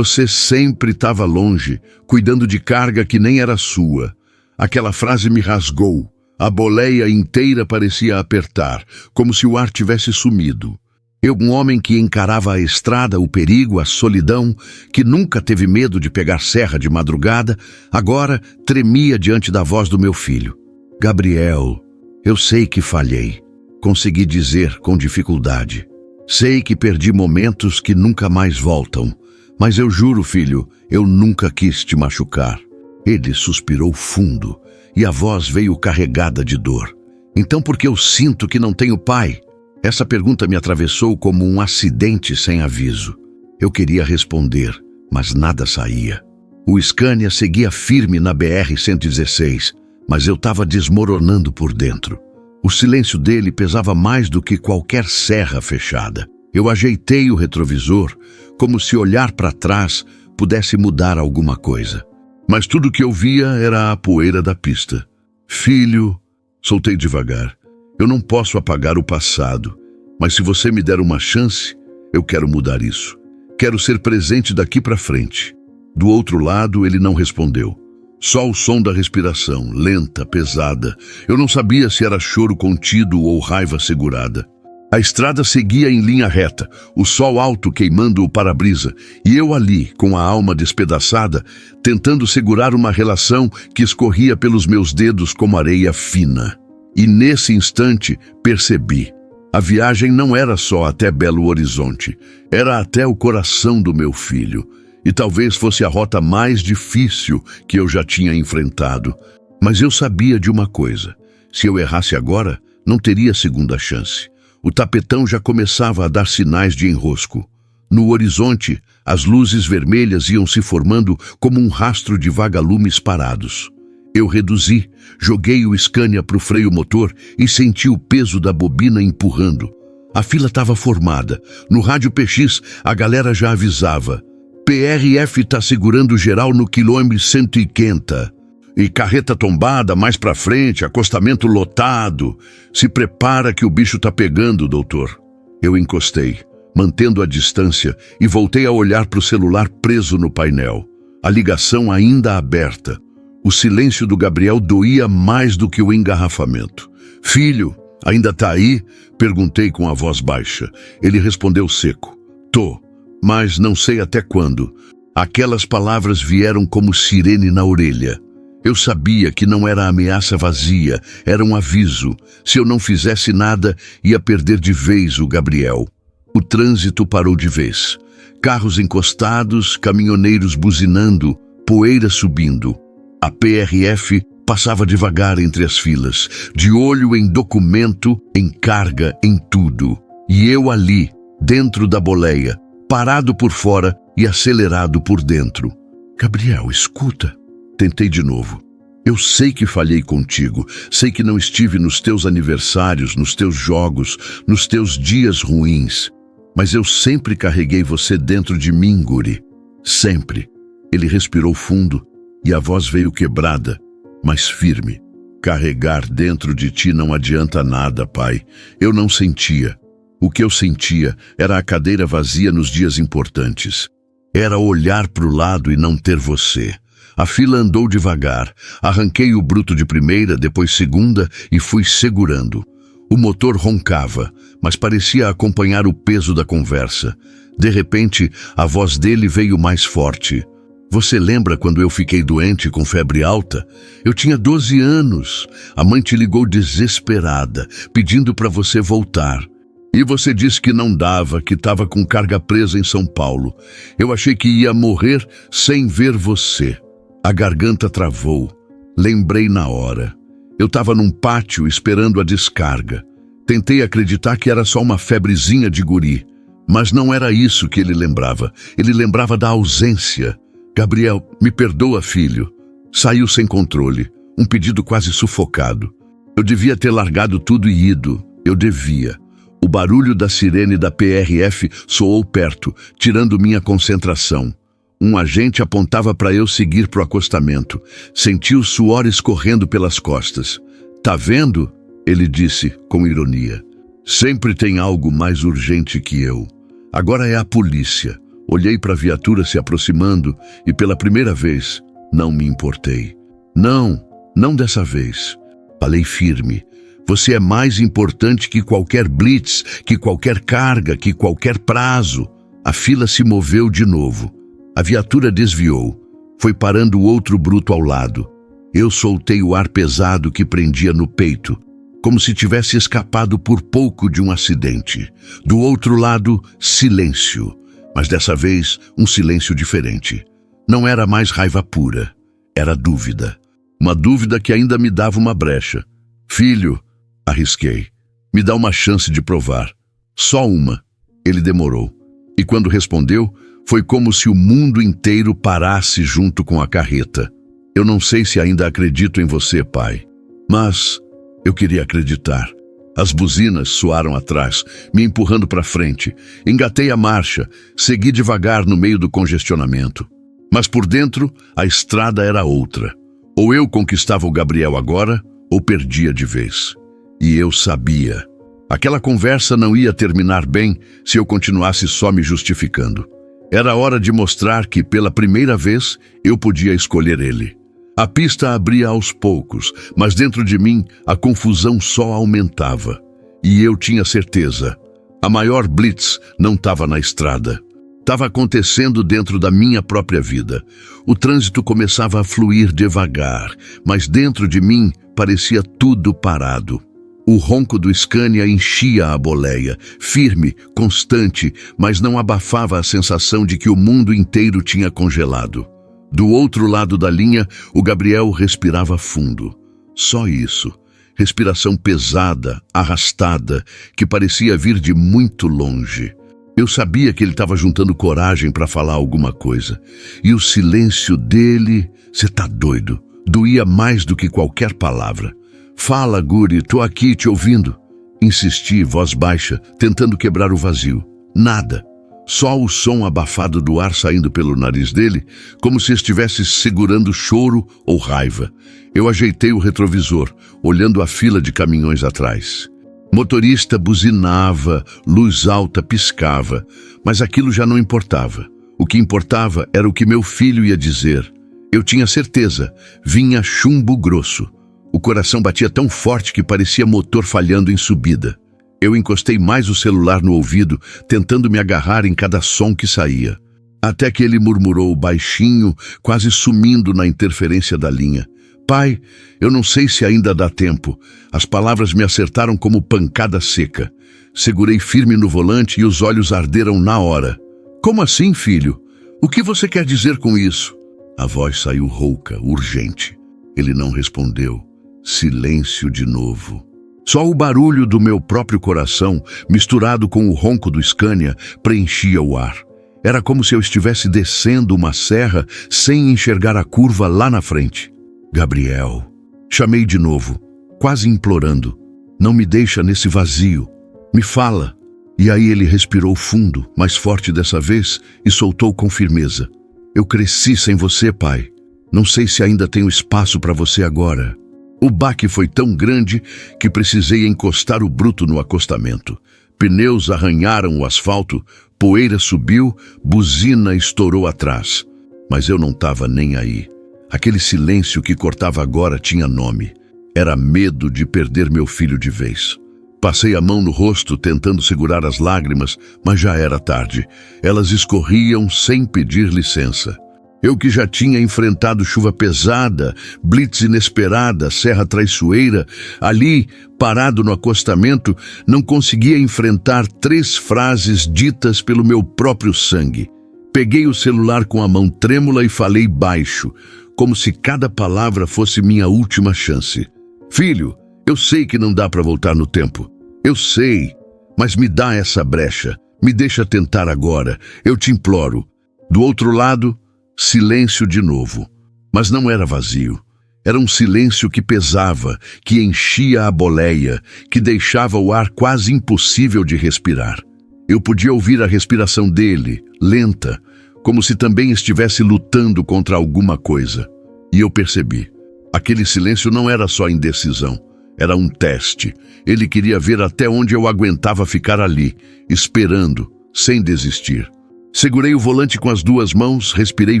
sempre estava longe, cuidando de carga que nem era sua. Aquela frase me rasgou. A boleia inteira parecia apertar, como se o ar tivesse sumido. Eu, um homem que encarava a estrada, o perigo, a solidão, que nunca teve medo de pegar serra de madrugada, agora tremia diante da voz do meu filho. Gabriel, eu sei que falhei. Consegui dizer com dificuldade. Sei que perdi momentos que nunca mais voltam, mas eu juro, filho, eu nunca quis te machucar. Ele suspirou fundo e a voz veio carregada de dor. Então por que eu sinto que não tenho pai? Essa pergunta me atravessou como um acidente sem aviso. Eu queria responder, mas nada saía. O Scania seguia firme na BR-116, mas eu estava desmoronando por dentro. O silêncio dele pesava mais do que qualquer serra fechada. Eu ajeitei o retrovisor, como se olhar para trás pudesse mudar alguma coisa. Mas tudo que eu via era a poeira da pista. Filho, soltei devagar. Eu não posso apagar o passado, mas se você me der uma chance, eu quero mudar isso. Quero ser presente daqui para frente. Do outro lado, ele não respondeu. Só o som da respiração, lenta, pesada. Eu não sabia se era choro contido ou raiva segurada. A estrada seguia em linha reta, o sol alto queimando o para-brisa, e eu ali, com a alma despedaçada, tentando segurar uma relação que escorria pelos meus dedos como areia fina. E nesse instante percebi. A viagem não era só até Belo Horizonte, era até o coração do meu filho. E talvez fosse a rota mais difícil que eu já tinha enfrentado. Mas eu sabia de uma coisa: se eu errasse agora, não teria segunda chance. O tapetão já começava a dar sinais de enrosco. No horizonte, as luzes vermelhas iam se formando como um rastro de vagalumes parados. Eu reduzi, joguei o Scania para o freio motor e senti o peso da bobina empurrando. A fila estava formada. No rádio PX, a galera já avisava: PRF tá segurando geral no quilômetro 150. E carreta tombada mais pra frente, acostamento lotado. Se prepara que o bicho tá pegando, doutor. Eu encostei, mantendo a distância, e voltei a olhar pro celular preso no painel. A ligação ainda aberta. O silêncio do Gabriel doía mais do que o engarrafamento. Filho, ainda tá aí? Perguntei com a voz baixa. Ele respondeu seco. Tô, mas não sei até quando. Aquelas palavras vieram como sirene na orelha. Eu sabia que não era ameaça vazia, era um aviso. Se eu não fizesse nada, ia perder de vez o Gabriel. O trânsito parou de vez. Carros encostados, caminhoneiros buzinando, poeira subindo. A PRF passava devagar entre as filas, de olho em documento, em carga, em tudo. E eu ali, dentro da boleia, parado por fora e acelerado por dentro. Gabriel, escuta. Tentei de novo. Eu sei que falhei contigo, sei que não estive nos teus aniversários, nos teus jogos, nos teus dias ruins. Mas eu sempre carreguei você dentro de mim, guri. Sempre. Ele respirou fundo e a voz veio quebrada, mas firme. Carregar dentro de ti não adianta nada, pai. Eu não sentia. O que eu sentia era a cadeira vazia nos dias importantes. Era olhar para o lado e não ter você. A fila andou devagar. Arranquei o bruto de primeira, depois segunda e fui segurando. O motor roncava, mas parecia acompanhar o peso da conversa. De repente, a voz dele veio mais forte. Você lembra quando eu fiquei doente com febre alta? Eu tinha 12 anos. A mãe te ligou desesperada, pedindo para você voltar. E você disse que não dava, que estava com carga presa em São Paulo. Eu achei que ia morrer sem ver você. A garganta travou. Lembrei na hora. Eu estava num pátio esperando a descarga. Tentei acreditar que era só uma febrezinha de guri. Mas não era isso que ele lembrava. Ele lembrava da ausência. Gabriel, me perdoa, filho. Saiu sem controle. Um pedido quase sufocado. Eu devia ter largado tudo e ido. Eu devia. O barulho da sirene da PRF soou perto, tirando minha concentração. Um agente apontava para eu seguir pro acostamento. Senti o suor escorrendo pelas costas. Tá vendo? Ele disse, com ironia. Sempre tem algo mais urgente que eu. Agora é a polícia. Olhei para a viatura se aproximando e pela primeira vez não me importei. Não dessa vez. Falei firme. Você é mais importante que qualquer blitz, que qualquer carga, que qualquer prazo. A fila se moveu de novo. A viatura desviou. Foi parando o outro bruto ao lado. Eu soltei o ar pesado que prendia no peito, como se tivesse escapado por pouco de um acidente. Do outro lado, silêncio. Mas dessa vez, um silêncio diferente. Não era mais raiva pura. Era dúvida. Uma dúvida que ainda me dava uma brecha. Filho, arrisquei. Me dá uma chance de provar. Só uma. Ele demorou. E quando respondeu, foi como se o mundo inteiro parasse junto com a carreta. Eu não sei se ainda acredito em você, pai. Mas eu queria acreditar. As buzinas soaram atrás, me empurrando para frente. Engatei a marcha, segui devagar no meio do congestionamento. Mas por dentro, a estrada era outra. Ou eu conquistava o Gabriel agora, ou perdia de vez. E eu sabia. Aquela conversa não ia terminar bem se eu continuasse só me justificando. Era hora de mostrar que, pela primeira vez, eu podia escolher ele. A pista abria aos poucos, mas dentro de mim a confusão só aumentava. E eu tinha certeza. A maior blitz não estava na estrada. Estava acontecendo dentro da minha própria vida. O trânsito começava a fluir devagar, mas dentro de mim parecia tudo parado. O ronco do Scania enchia a boleia, firme, constante, mas não abafava a sensação de que o mundo inteiro tinha congelado. Do outro lado da linha, o Gabriel respirava fundo. Só isso. Respiração pesada, arrastada, que parecia vir de muito longe. Eu sabia que ele estava juntando coragem para falar alguma coisa. E o silêncio dele, você tá doido, doía mais do que qualquer palavra. Fala, Guri, tô aqui te ouvindo. Insisti, voz baixa, tentando quebrar o vazio. Nada. Só o som abafado do ar saindo pelo nariz dele, como se estivesse segurando choro ou raiva. Eu ajeitei o retrovisor, olhando a fila de caminhões atrás. Motorista buzinava, luz alta piscava, mas aquilo já não importava. O que importava era o que meu filho ia dizer. Eu tinha certeza, vinha chumbo grosso. O coração batia tão forte que parecia motor falhando em subida. Eu encostei mais o celular no ouvido, tentando me agarrar em cada som que saía. Até que ele murmurou baixinho, quase sumindo na interferência da linha. Pai, eu não sei se ainda dá tempo. As palavras me acertaram como pancada seca. Segurei firme no volante e os olhos arderam na hora. Como assim, filho? O que você quer dizer com isso? A voz saiu rouca, urgente. Ele não respondeu. Silêncio de novo. Só o barulho do meu próprio coração, misturado com o ronco do Scania, preenchia o ar. Era como se eu estivesse descendo uma serra sem enxergar a curva lá na frente. Gabriel. Chamei de novo, quase implorando. Não me deixa nesse vazio. Me fala. E aí ele respirou fundo, mais forte dessa vez, e soltou com firmeza. Eu cresci sem você, pai. Não sei se ainda tenho espaço para você agora. O baque foi tão grande que precisei encostar o bruto no acostamento. Pneus arranharam o asfalto, poeira subiu, buzina estourou atrás. Mas eu não estava nem aí. Aquele silêncio que cortava agora tinha nome. Era medo de perder meu filho de vez. Passei a mão no rosto tentando segurar as lágrimas, mas já era tarde. Elas escorriam sem pedir licença. Eu que já tinha enfrentado chuva pesada, blitz inesperada, serra traiçoeira, ali, parado no acostamento, não conseguia enfrentar 3 frases ditas pelo meu próprio sangue. Peguei o celular com a mão trêmula e falei baixo, como se cada palavra fosse minha última chance. Filho, eu sei que não dá para voltar no tempo. Eu sei, mas me dá essa brecha. Me deixa tentar agora. Eu te imploro. Do outro lado, silêncio de novo. Mas não era vazio. Era um silêncio que pesava, que enchia a boleia, que deixava o ar quase impossível de respirar. Eu podia ouvir a respiração dele, lenta, como se também estivesse lutando contra alguma coisa. E eu percebi. Aquele silêncio não era só indecisão. Era um teste. Ele queria ver até onde eu aguentava ficar ali, esperando, sem desistir. Segurei o volante com as 2 mãos, respirei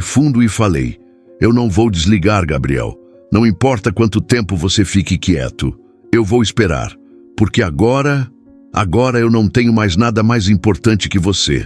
fundo e falei. Eu não vou desligar, Gabriel. Não importa quanto tempo você fique quieto. Eu vou esperar. Porque agora eu não tenho mais nada mais importante que você.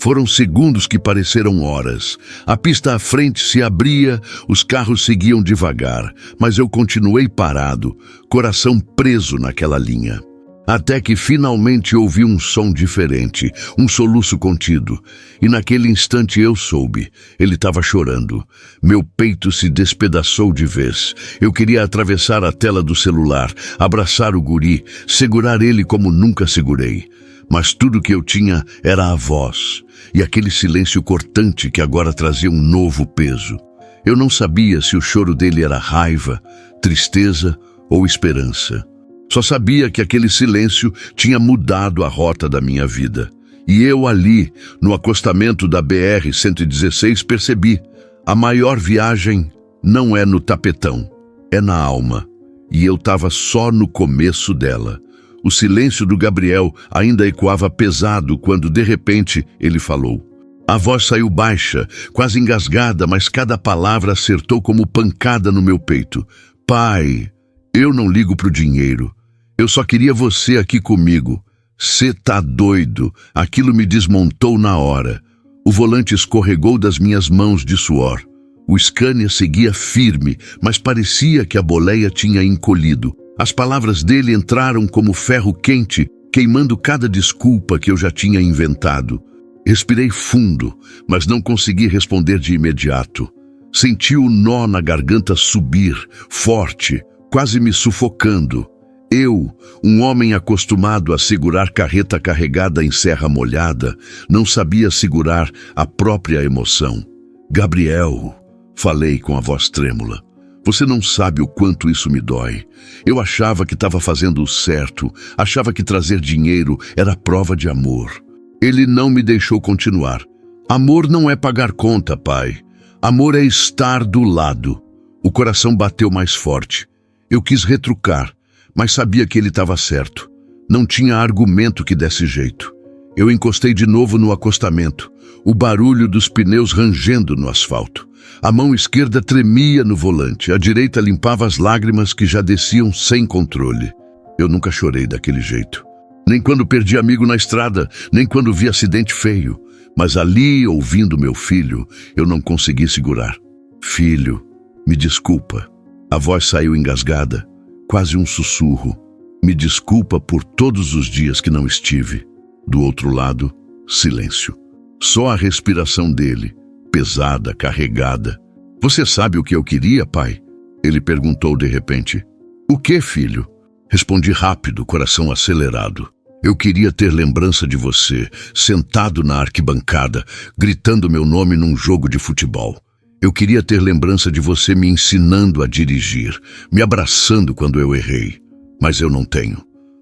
Foram segundos que pareceram horas. A pista à frente se abria, os carros seguiam devagar, mas eu continuei parado, coração preso naquela linha. Até que finalmente ouvi um som diferente, um soluço contido. E naquele instante eu soube. Ele estava chorando. Meu peito se despedaçou de vez. Eu queria atravessar a tela do celular, abraçar o guri, segurar ele como nunca segurei. Mas tudo que eu tinha era a voz e aquele silêncio cortante que agora trazia um novo peso. Eu não sabia se o choro dele era raiva, tristeza ou esperança. Só sabia que aquele silêncio tinha mudado a rota da minha vida. E eu ali, no acostamento da BR-116, percebi: a maior viagem não é no tapetão, é na alma. E eu estava só no começo dela. O silêncio do Gabriel ainda ecoava pesado quando, de repente, ele falou. A voz saiu baixa, quase engasgada, mas cada palavra acertou como pancada no meu peito. Pai, eu não ligo pro dinheiro. Eu só queria você aqui comigo. Cê tá doido. Aquilo me desmontou na hora. O volante escorregou das minhas mãos de suor. O Scania seguia firme, mas parecia que a boleia tinha encolhido. As palavras dele entraram como ferro quente, queimando cada desculpa que eu já tinha inventado. Respirei fundo, mas não consegui responder de imediato. Senti o nó na garganta subir, forte, quase me sufocando. Eu, um homem acostumado a segurar carreta carregada em serra molhada, não sabia segurar a própria emoção. Gabriel, falei com a voz trêmula. Você não sabe o quanto isso me dói. Eu achava que estava fazendo o certo, achava que trazer dinheiro era prova de amor. Ele não me deixou continuar. Amor não é pagar conta, pai. Amor é estar do lado. O coração bateu mais forte. Eu quis retrucar, mas sabia que ele estava certo. Não tinha argumento que desse jeito. Eu encostei de novo no acostamento, o barulho dos pneus rangendo no asfalto. A mão esquerda tremia no volante, a direita limpava as lágrimas que já desciam sem controle. Eu nunca chorei daquele jeito. Nem quando perdi amigo na estrada, nem quando vi acidente feio. Mas ali, ouvindo meu filho, eu não consegui segurar. Filho, me desculpa. A voz saiu engasgada, quase um sussurro. Me desculpa por todos os dias que não estive. Do outro lado, silêncio. Só a respiração dele, pesada, carregada. Você sabe o que eu queria, pai? Ele perguntou de repente. O que, filho? Respondi rápido, coração acelerado. Eu queria ter lembrança de você, sentado na arquibancada, gritando meu nome num jogo de futebol. Eu queria ter lembrança de você me ensinando a dirigir, me abraçando quando eu errei. Mas eu não tenho.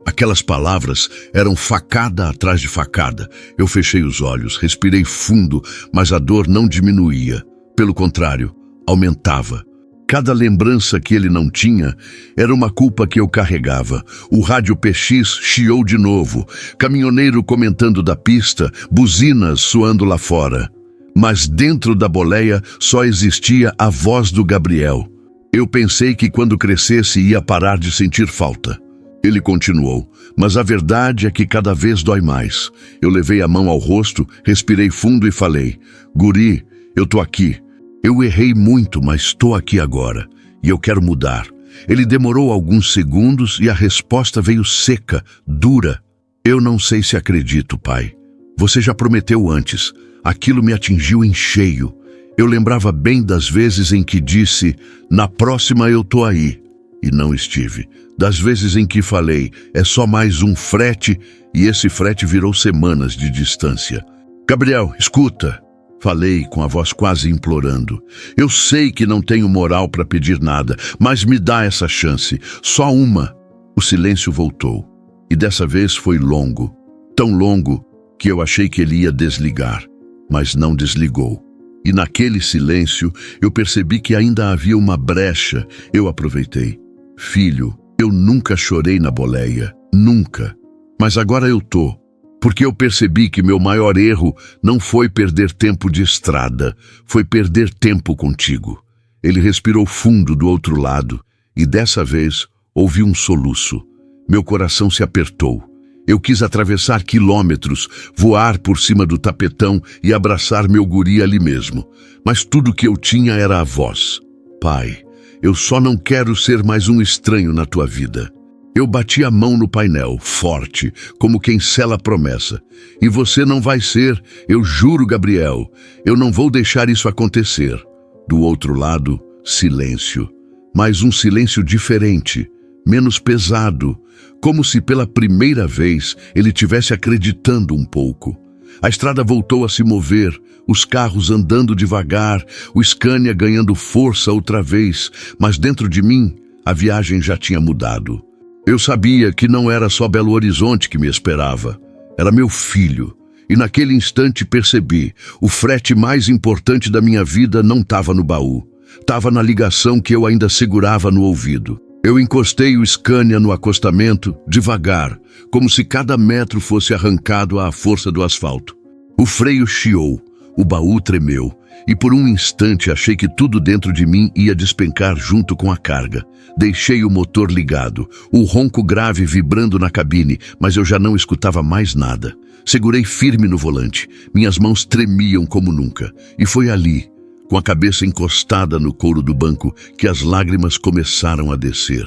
Aquelas palavras eram facada atrás de facada. Eu fechei os olhos, respirei fundo, mas a dor não diminuía. Pelo contrário, aumentava. Cada lembrança que ele não tinha era uma culpa que eu carregava. O rádio PX chiou de novo, caminhoneiro comentando da pista, buzinas soando lá fora. Mas dentro da boleia só existia a voz do Gabriel. Eu pensei que quando crescesse ia parar de sentir falta. Ele continuou, mas a verdade é que cada vez dói mais. Eu levei a mão ao rosto, respirei fundo e falei, Guri, eu tô aqui. Eu errei muito, mas estou aqui agora, e eu quero mudar. Ele demorou alguns segundos e a resposta veio seca, dura. Eu não sei se acredito, pai. Você já prometeu antes. Aquilo me atingiu em cheio. Eu lembrava bem das vezes em que disse, na próxima eu tô aí. E não estive. Das vezes em que falei, é só mais um frete, e esse frete virou semanas de distância. Gabriel, escuta. Falei com a voz quase implorando. Eu sei que não tenho moral para pedir nada, mas me dá essa chance. Só uma. O silêncio voltou. E dessa vez foi longo. Tão longo que eu achei que ele ia desligar. Mas não desligou. E naquele silêncio eu percebi que ainda havia uma brecha. Eu aproveitei. Filho, eu nunca chorei na boleia. Nunca. Mas agora eu tô. Porque eu percebi que meu maior erro não foi perder tempo de estrada, foi perder tempo contigo. Ele respirou fundo do outro lado e dessa vez ouvi um soluço. Meu coração se apertou. Eu quis atravessar quilômetros, voar por cima do tapetão e abraçar meu guri ali mesmo. Mas tudo que eu tinha era a voz. Pai, eu só não quero ser mais um estranho na tua vida. Eu bati a mão no painel, forte, como quem sela a promessa. E você não vai ser, eu juro, Gabriel. Eu não vou deixar isso acontecer. Do outro lado, silêncio. Mas um silêncio diferente, menos pesado, como se pela primeira vez ele tivesse acreditando um pouco. A estrada voltou a se mover, os carros andando devagar, o Scania ganhando força outra vez, mas dentro de mim, a viagem já tinha mudado. Eu sabia que não era só Belo Horizonte que me esperava. Era meu filho. E naquele instante percebi, o frete mais importante da minha vida não estava no baú. Estava na ligação que eu ainda segurava no ouvido. Eu encostei o Scania no acostamento, devagar, como se cada metro fosse arrancado à força do asfalto. O freio chiou. O baú tremeu, e por um instante achei que tudo dentro de mim ia despencar junto com a carga. Deixei o motor ligado, o ronco grave vibrando na cabine, mas eu já não escutava mais nada. Segurei firme no volante, minhas mãos tremiam como nunca, e foi ali, com a cabeça encostada no couro do banco, que as lágrimas começaram a descer.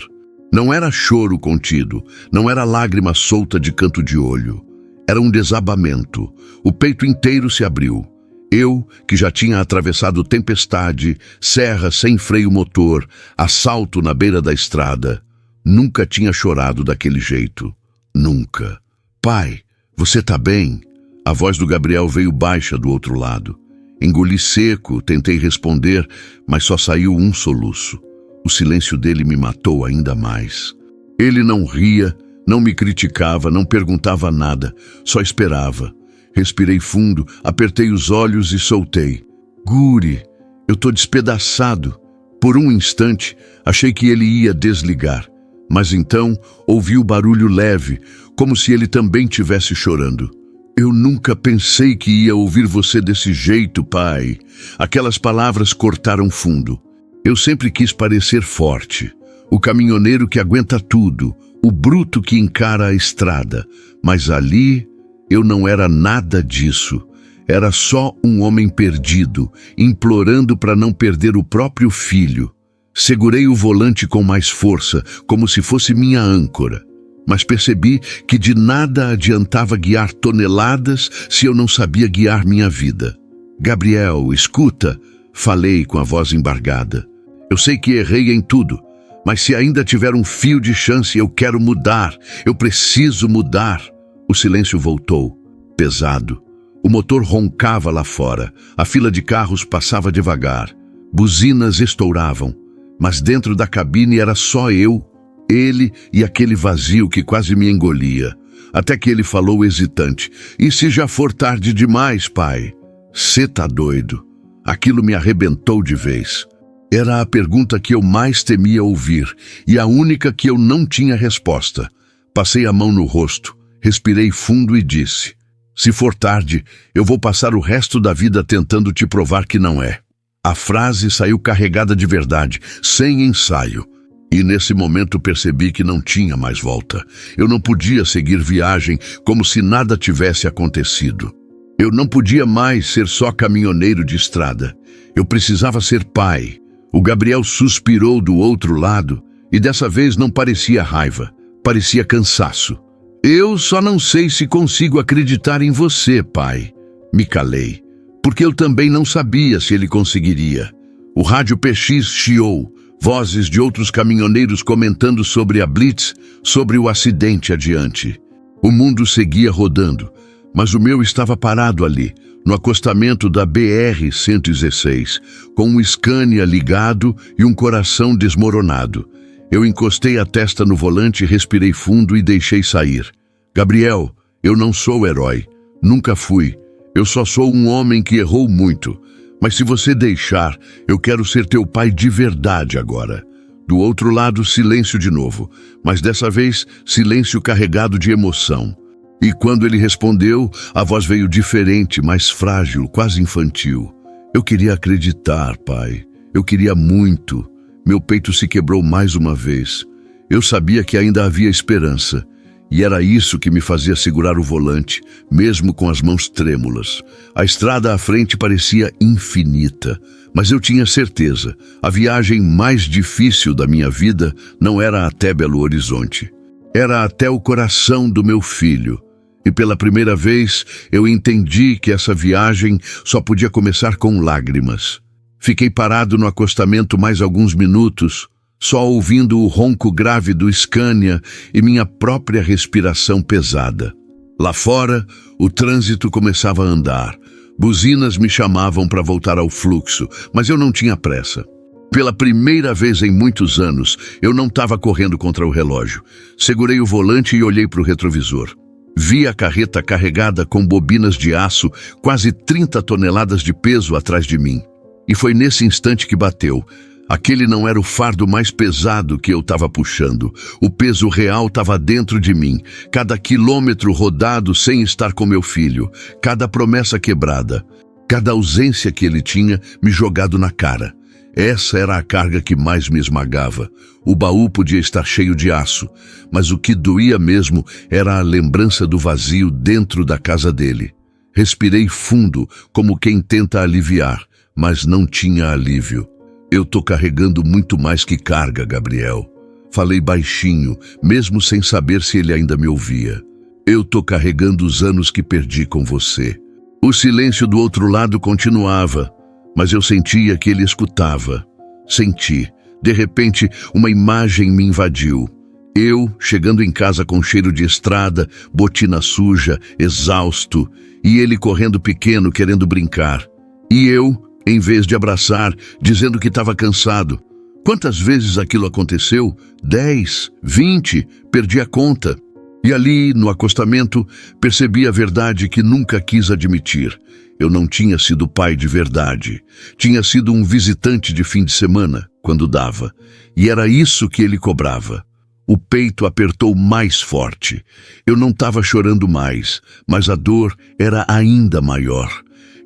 Não era choro contido, não era lágrima solta de canto de olho. Era um desabamento. O peito inteiro se abriu. Eu, que já tinha atravessado tempestade, serra sem freio motor, assalto na beira da estrada, nunca tinha chorado daquele jeito. Nunca. Pai, você tá bem? A voz do Gabriel veio baixa do outro lado. Engoli seco, tentei responder, mas só saiu um soluço. O silêncio dele me matou ainda mais. Ele não ria, não me criticava, não perguntava nada, só esperava. Respirei fundo, apertei os olhos e soltei. Guri, eu tô despedaçado. Por um instante, achei que ele ia desligar. Mas então, ouvi o barulho leve, como se ele também tivesse chorando. Eu nunca pensei que ia ouvir você desse jeito, pai. Aquelas palavras cortaram fundo. Eu sempre quis parecer forte. O caminhoneiro que aguenta tudo, o bruto que encara a estrada. Mas ali, eu não era nada disso. Era só um homem perdido, implorando para não perder o próprio filho. Segurei o volante com mais força, como se fosse minha âncora. Mas percebi que de nada adiantava guiar toneladas se eu não sabia guiar minha vida. Gabriel, escuta, falei com a voz embargada. Eu sei que errei em tudo, mas se ainda tiver um fio de chance, eu quero mudar. Eu preciso mudar. O silêncio voltou, pesado. O motor roncava lá fora. A fila de carros passava devagar. Buzinas estouravam. Mas dentro da cabine era só eu, ele e aquele vazio que quase me engolia. Até que ele falou hesitante. E se já for tarde demais, pai? Cê tá doido? Aquilo me arrebentou de vez. Era a pergunta que eu mais temia ouvir e a única que eu não tinha resposta. Passei a mão no rosto, respirei fundo e disse: se for tarde, eu vou passar o resto da vida tentando te provar que não é. A frase saiu carregada de verdade, sem ensaio. E nesse momento percebi que não tinha mais volta. Eu não podia seguir viagem como se nada tivesse acontecido. Eu não podia mais ser só caminhoneiro de estrada. Eu precisava ser pai. O Gabriel suspirou do outro lado e dessa vez não parecia raiva, parecia cansaço. Eu só não sei se consigo acreditar em você, pai. Me calei, porque eu também não sabia se ele conseguiria. O rádio PX chiou, vozes de outros caminhoneiros comentando sobre a blitz, sobre o acidente adiante. O mundo seguia rodando, mas o meu estava parado ali, no acostamento da BR-116, com um Scania ligado e um coração desmoronado. Eu encostei a testa no volante, respirei fundo e deixei sair. Gabriel, eu não sou herói, nunca fui. Eu só sou um homem que errou muito. Mas se você deixar, eu quero ser teu pai de verdade agora. Do outro lado, silêncio de novo, mas dessa vez, silêncio carregado de emoção. E quando ele respondeu, a voz veio diferente, mais frágil, quase infantil. Eu queria acreditar, pai. Eu queria muito. Meu peito se quebrou mais uma vez. Eu sabia que ainda havia esperança. E era isso que me fazia segurar o volante, mesmo com as mãos trêmulas. A estrada à frente parecia infinita, mas eu tinha certeza, a viagem mais difícil da minha vida não era até Belo Horizonte. Era até o coração do meu filho. E pela primeira vez eu entendi que essa viagem só podia começar com lágrimas. Fiquei parado no acostamento mais alguns minutos, só ouvindo o ronco grave do Scania e minha própria respiração pesada. Lá fora, o trânsito começava a andar. Buzinas me chamavam para voltar ao fluxo, mas eu não tinha pressa. Pela primeira vez em muitos anos, eu não estava correndo contra o relógio. Segurei o volante e olhei para o retrovisor. Vi a carreta carregada com bobinas de aço, quase 30 toneladas de peso atrás de mim. E foi nesse instante que bateu. Aquele não era o fardo mais pesado que eu estava puxando. O peso real estava dentro de mim. Cada quilômetro rodado sem estar com meu filho. Cada promessa quebrada. Cada ausência que ele tinha me jogado na cara. Essa era a carga que mais me esmagava. O baú podia estar cheio de aço, mas o que doía mesmo era a lembrança do vazio dentro da casa dele. Respirei fundo, como quem tenta aliviar, mas não tinha alívio. Eu tô carregando muito mais que carga, Gabriel. Falei baixinho, mesmo sem saber se ele ainda me ouvia. Eu tô carregando os anos que perdi com você. O silêncio do outro lado continuava, mas eu sentia que ele escutava. Senti. De repente, uma imagem me invadiu. Eu, chegando em casa com cheiro de estrada, botina suja, exausto, e ele correndo pequeno, querendo brincar. E eu, em vez de abraçar, dizendo que estava cansado. Quantas vezes aquilo aconteceu? 10, 20, perdi a conta. E ali, no acostamento, percebi a verdade que nunca quis admitir. Eu não tinha sido pai de verdade. Tinha sido um visitante de fim de semana, quando dava. E era isso que ele cobrava. O peito apertou mais forte. Eu não estava chorando mais, mas a dor era ainda maior.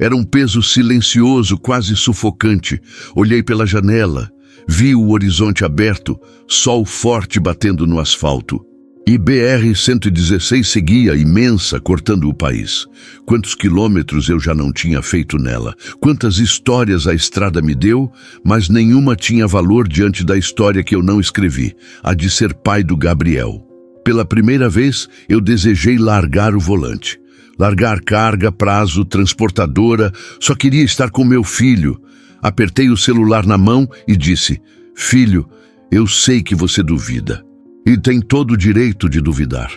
Era um peso silencioso, quase sufocante. Olhei pela janela, vi o horizonte aberto, sol forte batendo no asfalto. E BR-116 seguia imensa, cortando o país. Quantos quilômetros eu já não tinha feito nela? Quantas histórias a estrada me deu, mas nenhuma tinha valor diante da história que eu não escrevi, a de ser pai do Gabriel. Pela primeira vez, eu desejei largar o volante. Largar carga, prazo, transportadora, só queria estar com meu filho. Apertei o celular na mão e disse: "Filho, eu sei que você duvida. E tem todo o direito de duvidar.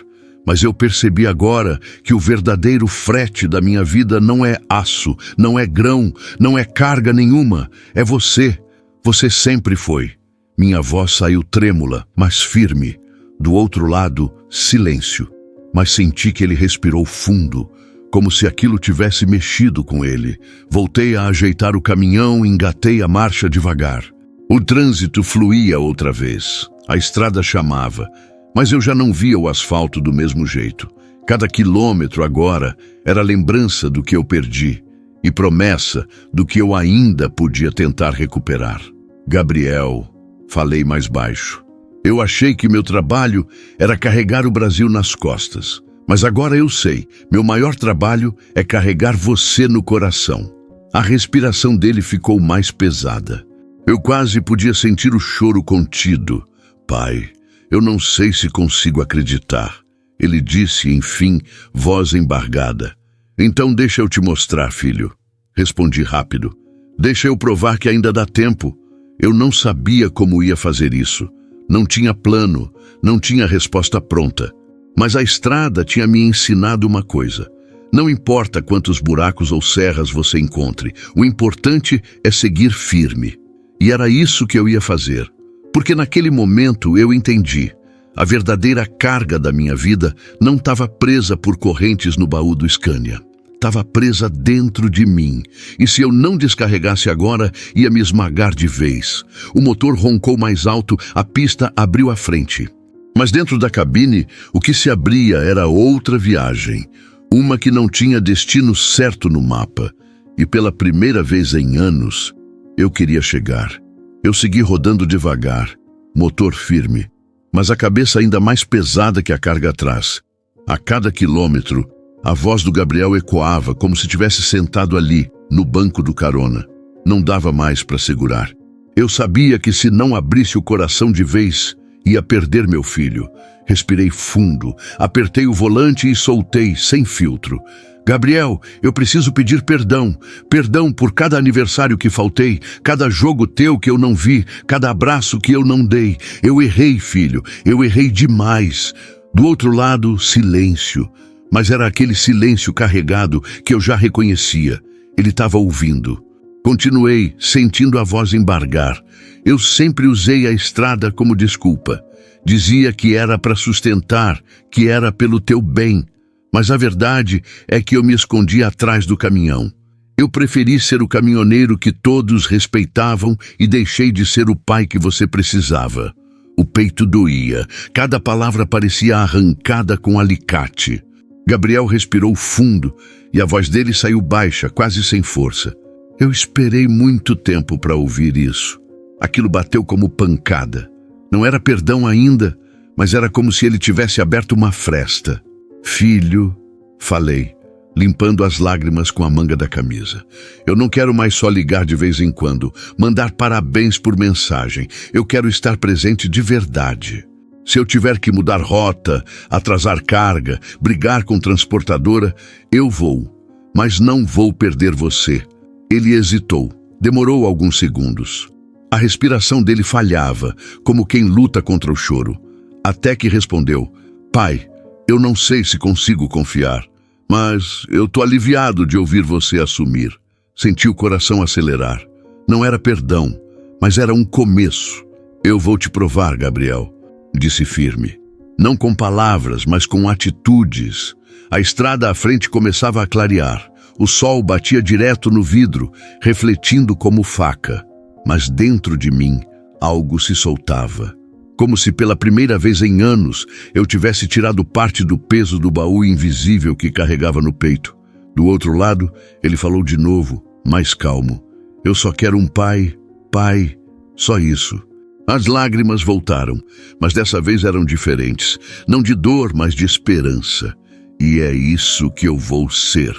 Mas eu percebi agora que o verdadeiro frete da minha vida não é aço, não é grão, não é carga nenhuma. É você. Você sempre foi." Minha voz saiu trêmula, mas firme. Do outro lado, silêncio. Mas senti que ele respirou fundo, como se aquilo tivesse mexido com ele. Voltei a ajeitar o caminhão e engatei a marcha devagar. O trânsito fluía outra vez. A estrada chamava, mas eu já não via o asfalto do mesmo jeito. Cada quilômetro agora era lembrança do que eu perdi e promessa do que eu ainda podia tentar recuperar. "Gabriel", falei mais baixo. Eu achei que meu trabalho era carregar o Brasil nas costas. Mas agora eu sei, meu maior trabalho é carregar você no coração. A respiração dele ficou mais pesada. Eu quase podia sentir o choro contido. "Pai, eu não sei se consigo acreditar", ele disse, enfim, voz embargada. "Então deixa eu te mostrar, filho." Respondi rápido. "Deixa eu provar que ainda dá tempo." Eu não sabia como ia fazer isso. Não tinha plano, não tinha resposta pronta. Mas a estrada tinha me ensinado uma coisa. Não importa quantos buracos ou serras você encontre, o importante é seguir firme. E era isso que eu ia fazer. Porque naquele momento eu entendi. A verdadeira carga da minha vida não estava presa por correntes no baú do Scania. Estava presa dentro de mim. E se eu não descarregasse agora, ia me esmagar de vez. O motor roncou mais alto, a pista abriu à frente. Mas dentro da cabine, o que se abria era outra viagem. Uma que não tinha destino certo no mapa. E pela primeira vez em anos, eu queria chegar. Eu segui rodando devagar, motor firme, mas a cabeça ainda mais pesada que a carga atrás. A cada quilômetro, a voz do Gabriel ecoava como se tivesse sentado ali, no banco do carona. Não dava mais para segurar. Eu sabia que se não abrisse o coração de vez, ia perder meu filho. Respirei fundo, apertei o volante e soltei, sem filtro. "Gabriel, eu preciso pedir perdão. Perdão por cada aniversário que faltei, cada jogo teu que eu não vi, cada abraço que eu não dei. Eu errei, filho, eu errei demais." Do outro lado, silêncio. Mas era aquele silêncio carregado que eu já reconhecia. Ele estava ouvindo. Continuei, sentindo a voz embargar. Eu sempre usei a estrada como desculpa. Dizia que era para sustentar, que era pelo teu bem. Mas a verdade é que eu me escondi atrás do caminhão. Eu preferi ser o caminhoneiro que todos respeitavam e deixei de ser o pai que você precisava. O peito doía, cada palavra parecia arrancada com alicate. Gabriel respirou fundo e a voz dele saiu baixa, quase sem força. Eu esperei muito tempo para ouvir isso. Aquilo bateu como pancada. Não era perdão ainda, mas era como se ele tivesse aberto uma fresta. Filho, falei, limpando as lágrimas com a manga da camisa. Eu não quero mais só ligar de vez em quando, mandar parabéns por mensagem. Eu quero estar presente de verdade. Se eu tiver que mudar rota, atrasar carga, brigar com transportadora, eu vou. Mas não vou perder você. Ele hesitou. Demorou alguns segundos. A respiração dele falhava, como quem luta contra o choro. Até que respondeu, pai, eu não sei se consigo confiar, mas eu tô aliviado de ouvir você assumir. Senti o coração acelerar. Não era perdão, mas era um começo. Eu vou te provar, Gabriel, disse firme. Não com palavras, mas com atitudes. A estrada à frente começava a clarear. O sol batia direto no vidro, refletindo como faca. Mas dentro de mim, algo se soltava. Como se pela primeira vez em anos eu tivesse tirado parte do peso do baú invisível que carregava no peito. Do outro lado, ele falou de novo, mais calmo. Eu só quero um pai, pai, só isso. As lágrimas voltaram, mas dessa vez eram diferentes. Não de dor, mas de esperança. E é isso que eu vou ser,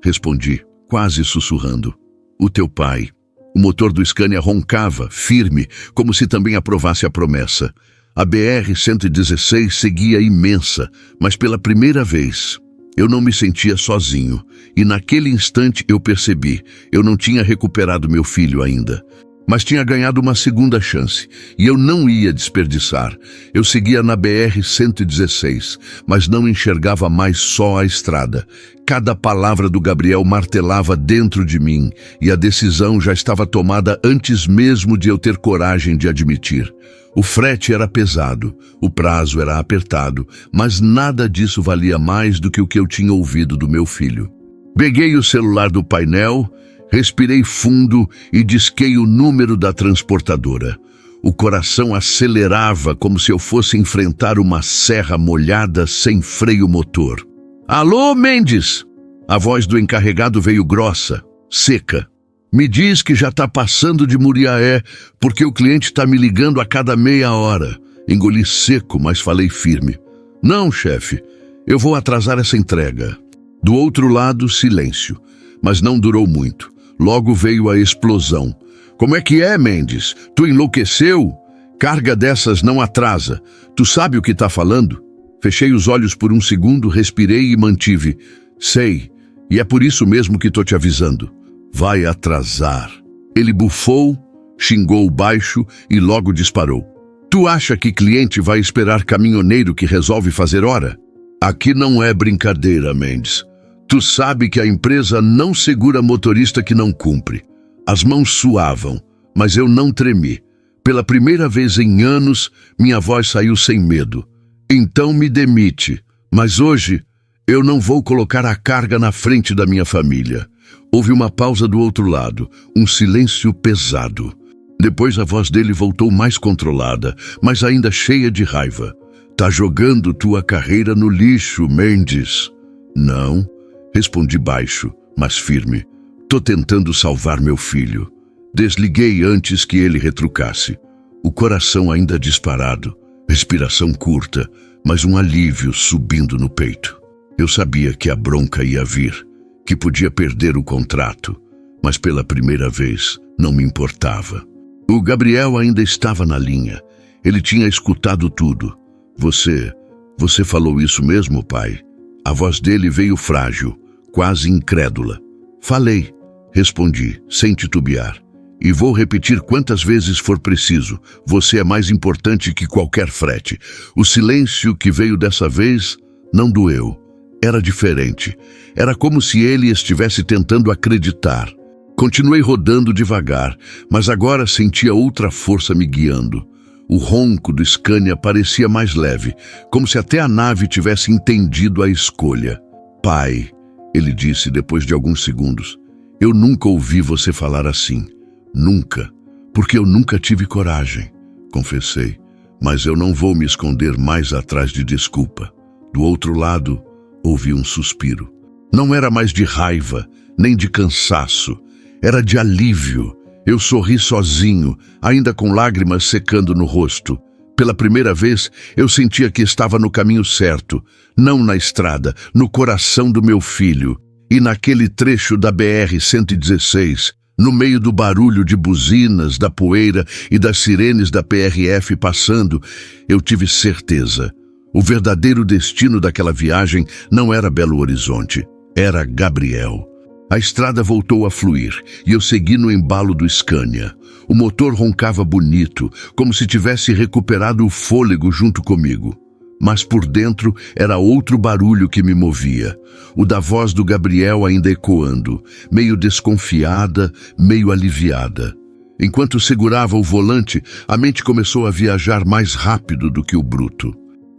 respondi, quase sussurrando. O teu pai. O motor do Scania roncava, firme, como se também aprovasse a promessa. A BR-116 seguia imensa, mas pela primeira vez eu não me sentia sozinho. E naquele instante eu percebi, eu não tinha recuperado meu filho ainda. Mas tinha ganhado uma segunda chance, e eu não ia desperdiçar. Eu seguia na BR-116, mas não enxergava mais só a estrada. Cada palavra do Gabriel martelava dentro de mim, e a decisão já estava tomada antes mesmo de eu ter coragem de admitir. O frete era pesado, o prazo era apertado, mas nada disso valia mais do que o que eu tinha ouvido do meu filho. Peguei o celular do painel, respirei fundo e disquei o número da transportadora. O coração acelerava como se eu fosse enfrentar uma serra molhada sem freio motor. Alô, Mendes! A voz do encarregado veio grossa, seca. Me diz que já está passando de Muriaé, porque o cliente está me ligando a cada meia hora. Engoli seco, mas falei firme. Não, chefe, eu vou atrasar essa entrega. Do outro lado, silêncio. Mas não durou muito. Logo veio a explosão. Como é que é, Mendes? Tu enlouqueceu? Carga dessas não atrasa. Tu sabe o que está falando? Fechei os olhos por um segundo, respirei e mantive. Sei, e é por isso mesmo que tô te avisando. Vai atrasar. Ele bufou, xingou baixo e logo disparou. Tu acha que cliente vai esperar caminhoneiro que resolve fazer hora? Aqui não é brincadeira, Mendes. Tu sabe que a empresa não segura motorista que não cumpre. As mãos suavam, mas eu não tremi. Pela primeira vez em anos, minha voz saiu sem medo. Então me demite, mas hoje eu não vou colocar a carga na frente da minha família. Houve uma pausa do outro lado, um silêncio pesado. Depois a voz dele voltou mais controlada, mas ainda cheia de raiva. Tá jogando tua carreira no lixo, Mendes. Não, respondi baixo, mas firme. Tô tentando salvar meu filho. Desliguei antes que ele retrucasse. O coração ainda disparado, respiração curta, mas um alívio subindo no peito. Eu sabia que a bronca ia vir, que podia perder o contrato, mas pela primeira vez não me importava. O Gabriel ainda estava na linha. Ele tinha escutado tudo. Você falou isso mesmo, pai? A voz dele veio frágil, quase incrédula. Falei, respondi, sem titubear. E vou repetir quantas vezes for preciso. Você é mais importante que qualquer frete. O silêncio que veio dessa vez não doeu. Era diferente. Era como se ele estivesse tentando acreditar. Continuei rodando devagar, mas agora sentia outra força me guiando. O ronco do Scania parecia mais leve, como se até a nave tivesse entendido a escolha. Pai, ele disse depois de alguns segundos, eu nunca ouvi você falar assim. Nunca. Porque eu nunca tive coragem, confessei. Mas eu não vou me esconder mais atrás de desculpa. Do outro lado, Ouvi um suspiro. Não era mais de raiva, nem de cansaço. Era de alívio. Eu sorri sozinho, ainda com lágrimas secando no rosto. Pela primeira vez, eu sentia que estava no caminho certo, não na estrada, no coração do meu filho. E naquele trecho da BR-116, no meio do barulho de buzinas, da poeira e das sirenes da PRF passando, eu tive certeza. O verdadeiro destino daquela viagem não era Belo Horizonte, era Gabriel. A estrada voltou a fluir e eu segui no embalo do Scania. O motor roncava bonito, como se tivesse recuperado o fôlego junto comigo. Mas por dentro era outro barulho que me movia, o da voz do Gabriel ainda ecoando, meio desconfiada, meio aliviada. Enquanto segurava o volante, a mente começou a viajar mais rápido do que o bruto.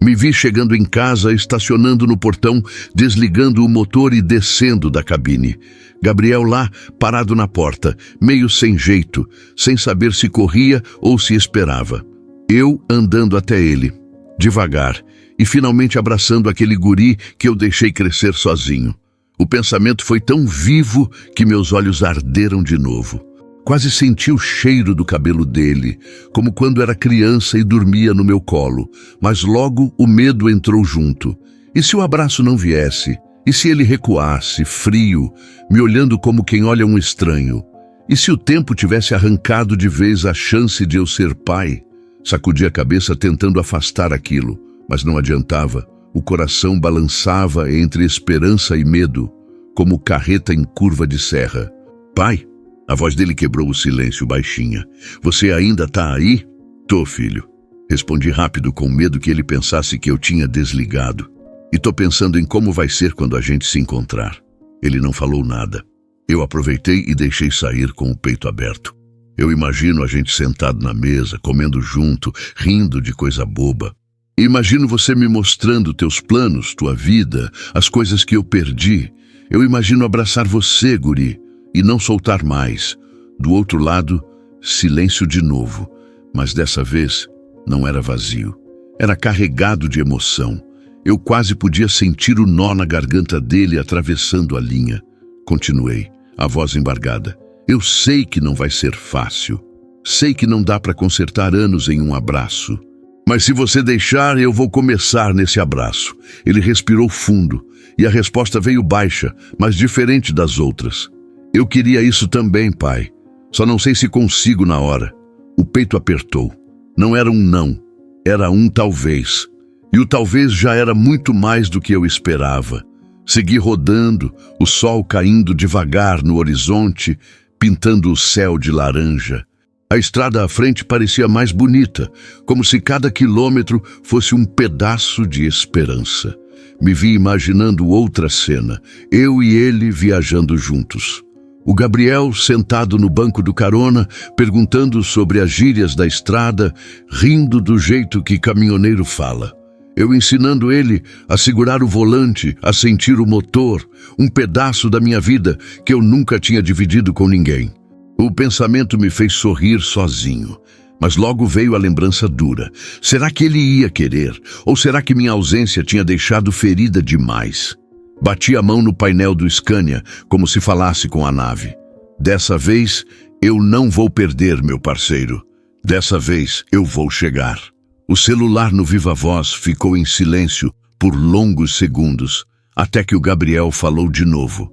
Me vi chegando em casa, estacionando no portão, desligando o motor e descendo da cabine. Gabriel lá, parado na porta, meio sem jeito, sem saber se corria ou se esperava. Eu andando até ele, devagar, e finalmente abraçando aquele guri que eu deixei crescer sozinho. O pensamento foi tão vivo que meus olhos arderam de novo. Quase senti o cheiro do cabelo dele, como quando era criança e dormia no meu colo, mas logo o medo entrou junto. E se o abraço não viesse? E se ele recuasse, frio, me olhando como quem olha um estranho? E se o tempo tivesse arrancado de vez a chance de eu ser pai? Sacudi a cabeça tentando afastar aquilo, mas não adiantava. O coração balançava entre esperança e medo, como carreta em curva de serra. Pai? A voz dele quebrou o silêncio baixinha. Você ainda tá aí? Tô, filho. Respondi rápido com medo que ele pensasse que eu tinha desligado. E tô pensando em como vai ser quando a gente se encontrar. Ele não falou nada. Eu aproveitei e deixei sair com o peito aberto. Eu imagino a gente sentado na mesa, comendo junto, rindo de coisa boba. E imagino você me mostrando teus planos, tua vida, as coisas que eu perdi. Eu imagino abraçar você, guri, e não soltar mais. Do outro lado, silêncio de novo, mas dessa vez não era vazio. Era carregado de emoção. Eu quase podia sentir o nó na garganta dele atravessando a linha. Continuei, a voz embargada. Eu sei que não vai ser fácil. Sei que não dá para consertar anos em um abraço. Mas se você deixar, eu vou começar nesse abraço. Ele respirou fundo, e a resposta veio baixa, mas diferente das outras. Eu queria isso também, pai. Só não sei se consigo na hora. O peito apertou. Não era um não, era um talvez. E o talvez já era muito mais do que eu esperava. Segui rodando, o sol caindo devagar no horizonte, pintando o céu de laranja. A estrada à frente parecia mais bonita, como se cada quilômetro fosse um pedaço de esperança. Me vi imaginando outra cena, eu e ele viajando juntos. O Gabriel sentado no banco do carona, perguntando sobre as gírias da estrada, rindo do jeito que caminhoneiro fala. Eu ensinando ele a segurar o volante, a sentir o motor, um pedaço da minha vida que eu nunca tinha dividido com ninguém. O pensamento me fez sorrir sozinho, mas logo veio a lembrança dura. Será que ele ia querer? Ou será que minha ausência tinha deixado ferida demais? Bati a mão no painel do Scania, como se falasse com a nave. Dessa vez, eu não vou perder, meu parceiro. Dessa vez, eu vou chegar. O celular no Viva Voz ficou em silêncio por longos segundos, até que o Gabriel falou de novo.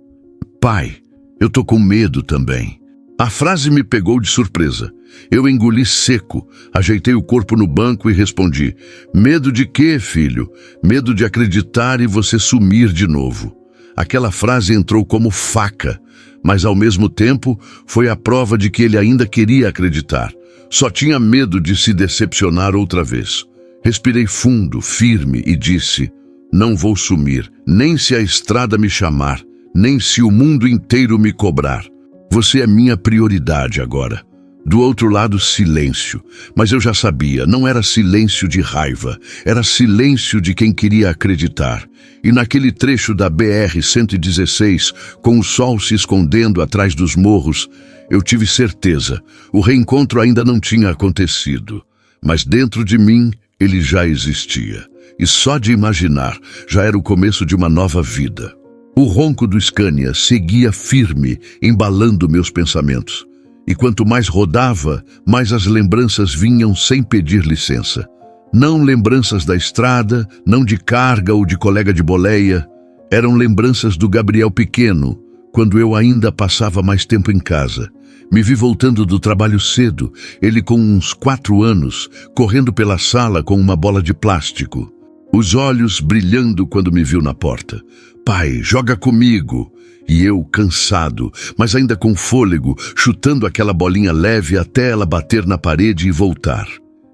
Pai, eu tô com medo também. A frase me pegou de surpresa. Eu engoli seco, ajeitei o corpo no banco e respondi: medo de quê, filho? Medo de acreditar e você sumir de novo. Aquela frase entrou como faca, mas ao mesmo tempo foi a prova de que ele ainda queria acreditar. Só tinha medo de se decepcionar outra vez. Respirei fundo, firme e disse: não vou sumir, nem se a estrada me chamar, nem se o mundo inteiro me cobrar. Você é minha prioridade agora. Do outro lado, silêncio. Mas eu já sabia, não era silêncio de raiva, era silêncio de quem queria acreditar. E naquele trecho da BR-116, com o sol se escondendo atrás dos morros, eu tive certeza, o reencontro ainda não tinha acontecido. Mas dentro de mim, ele já existia. e só de imaginar já era o começo de uma nova vida. O ronco do Scania seguia firme, embalando meus pensamentos. E quanto mais rodava, mais as lembranças vinham sem pedir licença. Não lembranças da estrada, não de carga ou de colega de boleia. Eram lembranças do Gabriel pequeno, quando eu ainda passava mais tempo em casa. Me vi voltando do trabalho cedo, ele com uns 4 anos, correndo pela sala com uma bola de plástico. Os olhos brilhando quando me viu na porta. Pai, joga comigo! E eu, cansado, mas ainda com fôlego, chutando aquela bolinha leve até ela bater na parede e voltar.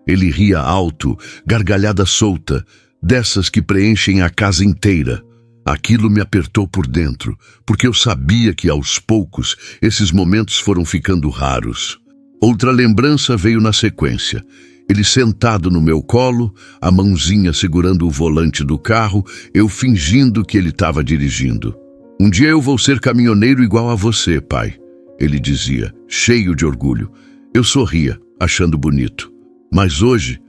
Ele ria alto, gargalhada solta, dessas que preenchem a casa inteira. Aquilo me apertou por dentro, porque eu sabia que aos poucos esses momentos foram ficando raros. Outra lembrança veio na sequência. Ele sentado no meu colo, a mãozinha segurando o volante do carro, eu fingindo que ele estava dirigindo. Um dia eu vou ser caminhoneiro igual a você, pai, ele dizia, cheio de orgulho. Eu sorria, achando bonito. Mas hoje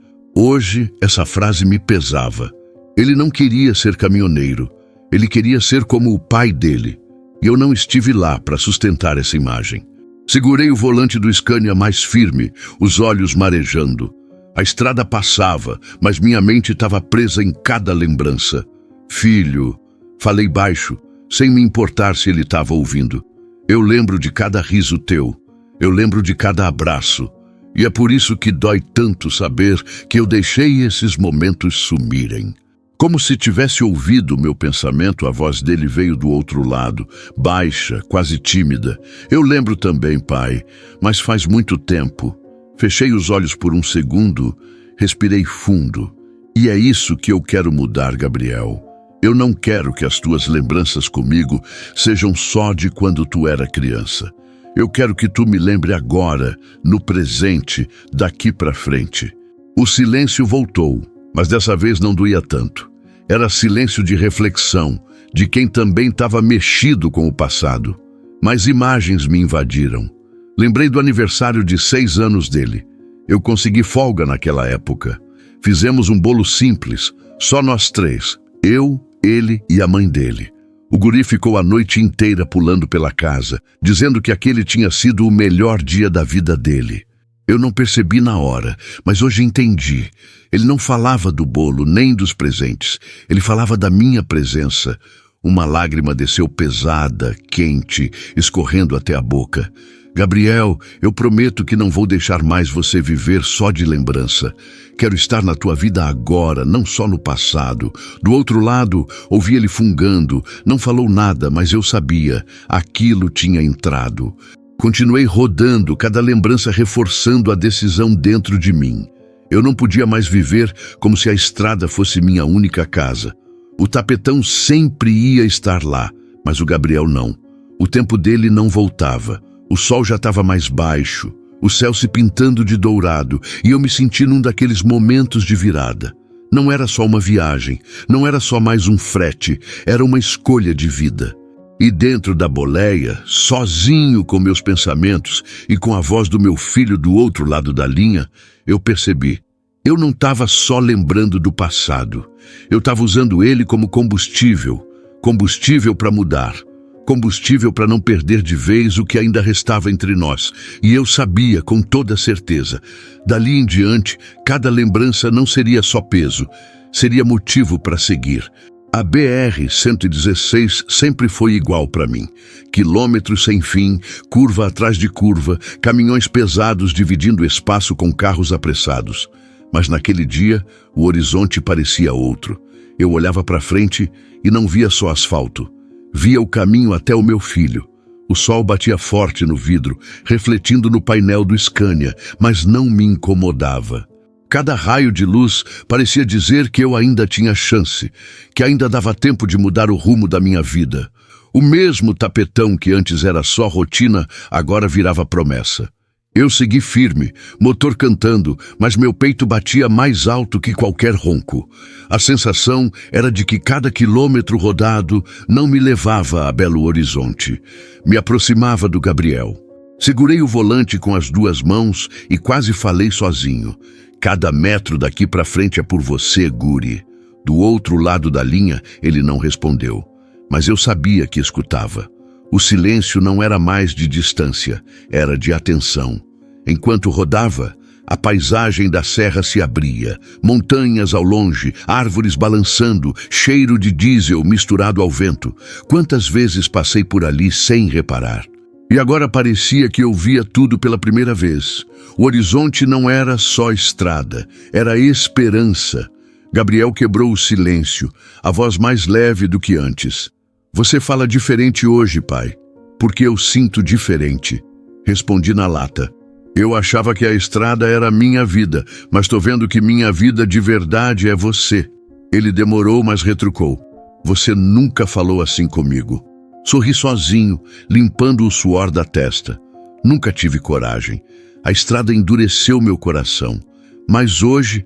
essa frase me pesava. Ele não queria ser caminhoneiro. Ele queria ser como o pai dele. E eu não estive lá para sustentar essa imagem. Segurei o volante do Scania mais firme, os olhos marejando. A estrada passava, mas minha mente estava presa em cada lembrança. Filho, falei baixo, sem me importar se ele estava ouvindo. Eu lembro de cada riso teu. Eu lembro de cada abraço. E é por isso que dói tanto saber que eu deixei esses momentos sumirem. Como se tivesse ouvido o meu pensamento, a voz dele veio do outro lado, baixa, quase tímida. Eu lembro também, pai, mas faz muito tempo. Fechei os olhos por um segundo, respirei fundo. E é isso que eu quero mudar, Gabriel. Eu não quero que as tuas lembranças comigo sejam só de quando tu era criança. Eu quero que tu me lembre agora, no presente, daqui para frente. O silêncio voltou, mas dessa vez não doía tanto. Era silêncio de reflexão, de quem também estava mexido com o passado. Mas imagens me invadiram. Lembrei do aniversário de 6 anos dele. Eu consegui folga naquela época. Fizemos um bolo simples, só nós 3, eu, ele e a mãe dele. O guri ficou a noite inteira pulando pela casa, dizendo que aquele tinha sido o melhor dia da vida dele. Eu não percebi na hora, mas hoje entendi. Ele não falava do bolo nem dos presentes. Ele falava da minha presença. Uma lágrima desceu pesada, quente, escorrendo até a boca. Gabriel, eu prometo que não vou deixar mais você viver só de lembrança. Quero estar na tua vida agora, não só no passado. Do outro lado, ouvi ele fungando. Não falou nada, mas eu sabia. Aquilo tinha entrado. Continuei rodando, cada lembrança reforçando a decisão dentro de mim. Eu não podia mais viver como se a estrada fosse minha única casa. O tapetão sempre ia estar lá, mas o Gabriel não. O tempo dele não voltava. O sol já estava mais baixo, o céu se pintando de dourado, e eu me senti num daqueles momentos de virada. Não era só uma viagem, não era só mais um frete, era uma escolha de vida. E dentro da boleia, sozinho com meus pensamentos e com a voz do meu filho do outro lado da linha, eu percebi. Eu não estava só lembrando do passado. Eu estava usando ele como combustível para mudar. Combustível para não perder de vez o que ainda restava entre nós. E eu sabia com toda certeza. Dali em diante, cada lembrança não seria só peso, seria motivo para seguir. A BR-116 sempre foi igual para mim. Quilômetros sem fim, curva atrás de curva, caminhões pesados dividindo espaço com carros apressados. Mas naquele dia, o horizonte parecia outro. Eu olhava para frente e não via só asfalto. Via o caminho até o meu filho. O sol batia forte no vidro, refletindo no painel do Scania, mas não me incomodava. Cada raio de luz parecia dizer que eu ainda tinha chance, que ainda dava tempo de mudar o rumo da minha vida. O mesmo tapetão que antes era só rotina, agora virava promessa. Eu segui firme, motor cantando, mas meu peito batia mais alto que qualquer ronco. A sensação era de que cada quilômetro rodado não me levava a Belo Horizonte. Me aproximava do Gabriel. Segurei o volante com as 2 mãos e quase falei sozinho. Cada metro daqui para frente é por você, guri. Do outro lado da linha, ele não respondeu, mas eu sabia que escutava. O silêncio não era mais de distância, era de atenção. Enquanto rodava, a paisagem da serra se abria, montanhas ao longe, árvores balançando, cheiro de diesel misturado ao vento. Quantas vezes passei por ali sem reparar? E agora parecia que eu via tudo pela primeira vez. O horizonte não era só estrada, era esperança. Gabriel quebrou o silêncio, a voz mais leve do que antes. Você fala diferente hoje, pai, porque eu sinto diferente. Respondi na lata. Eu achava que a estrada era minha vida, mas estou vendo que minha vida de verdade é você. Ele demorou, mas retrucou. Você nunca falou assim comigo. Sorri sozinho, limpando o suor da testa. Nunca tive coragem. A estrada endureceu meu coração. Mas hoje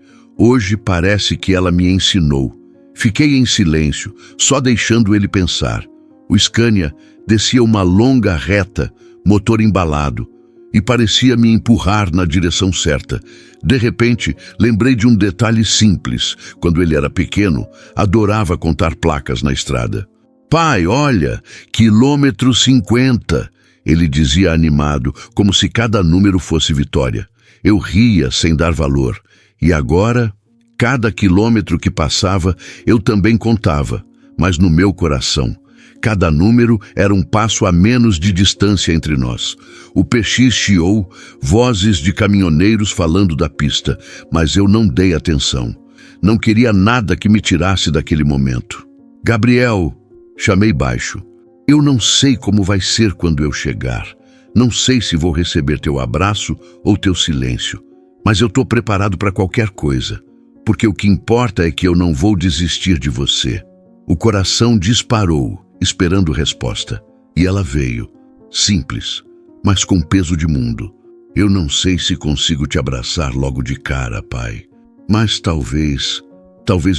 parece que ela me ensinou. Fiquei em silêncio, só deixando ele pensar. O Scania descia uma longa reta, motor embalado, e parecia me empurrar na direção certa. De repente, lembrei de um detalhe simples. Quando ele era pequeno, adorava contar placas na estrada. Pai, olha, quilômetro 50, ele dizia animado, como se cada número fosse vitória. Eu ria sem dar valor. E agora, cada quilômetro que passava, eu também contava, mas no meu coração. Cada número era um passo a menos de distância entre nós. O PX chiou, vozes de caminhoneiros falando da pista, mas eu não dei atenção. Não queria nada que me tirasse daquele momento. Gabriel, chamei baixo. Eu não sei como vai ser quando eu chegar. Não sei se vou receber teu abraço ou teu silêncio. Mas eu estou preparado para qualquer coisa, porque o que importa é que eu não vou desistir de você. O coração disparou, esperando resposta, e ela veio, simples, mas com peso de mundo. Eu não sei se consigo te abraçar logo de cara, pai, mas talvez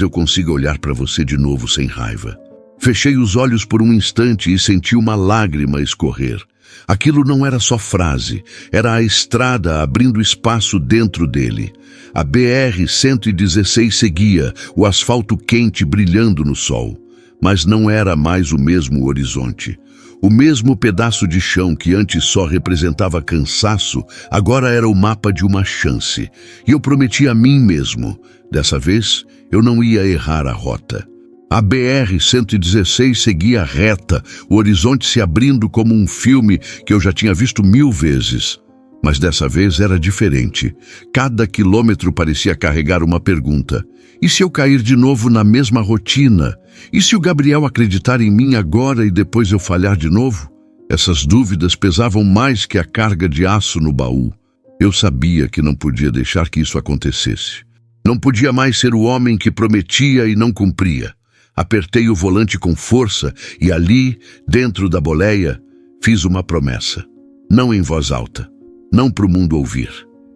eu consiga olhar para você de novo sem raiva. Fechei os olhos por um instante e senti uma lágrima escorrer. Aquilo não era só frase, era a estrada abrindo espaço dentro dele. A BR-116 seguia, o asfalto quente brilhando no sol. Mas não era mais o mesmo horizonte. O mesmo pedaço de chão que antes só representava cansaço, agora era o mapa de uma chance. E eu prometi a mim mesmo, dessa vez eu não ia errar a rota. A BR-116 seguia reta, o horizonte se abrindo como um filme que eu já tinha visto 1000 vezes. Mas dessa vez era diferente. Cada quilômetro parecia carregar uma pergunta. E se eu cair de novo na mesma rotina? E se o Gabriel acreditar em mim agora e depois eu falhar de novo? Essas dúvidas pesavam mais que a carga de aço no baú. Eu sabia que não podia deixar que isso acontecesse. Não podia mais ser o homem que prometia e não cumpria. Apertei o volante com força e ali, dentro da boleia, fiz uma promessa. Não em voz alta, não para o mundo ouvir.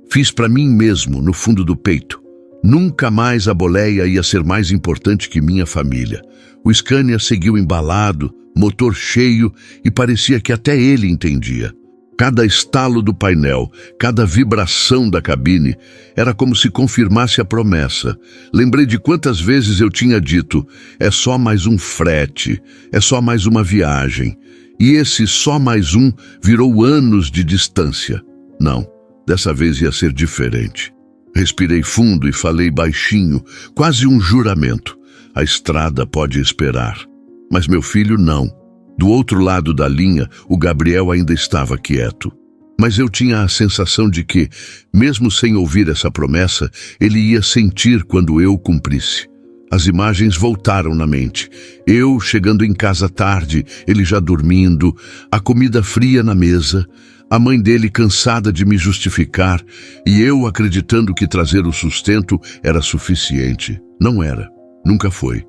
Fiz para mim mesmo, no fundo do peito. Nunca mais a boleia ia ser mais importante que minha família. O Scania seguiu embalado, motor cheio e parecia que até ele entendia. Cada estalo do painel, cada vibração da cabine, era como se confirmasse a promessa. Lembrei de quantas vezes eu tinha dito, é só mais um frete, é só mais uma viagem. E esse só mais um virou anos de distância. Não, dessa vez ia ser diferente. Respirei fundo e falei baixinho, quase um juramento. A estrada pode esperar. Mas meu filho não. Do outro lado da linha, o Gabriel ainda estava quieto. Mas eu tinha a sensação de que, mesmo sem ouvir essa promessa, ele ia sentir quando eu cumprisse. As imagens voltaram na mente. Eu chegando em casa tarde, ele já dormindo, a comida fria na mesa, a mãe dele cansada de me justificar e eu acreditando que trazer o sustento era suficiente. Não era, nunca foi.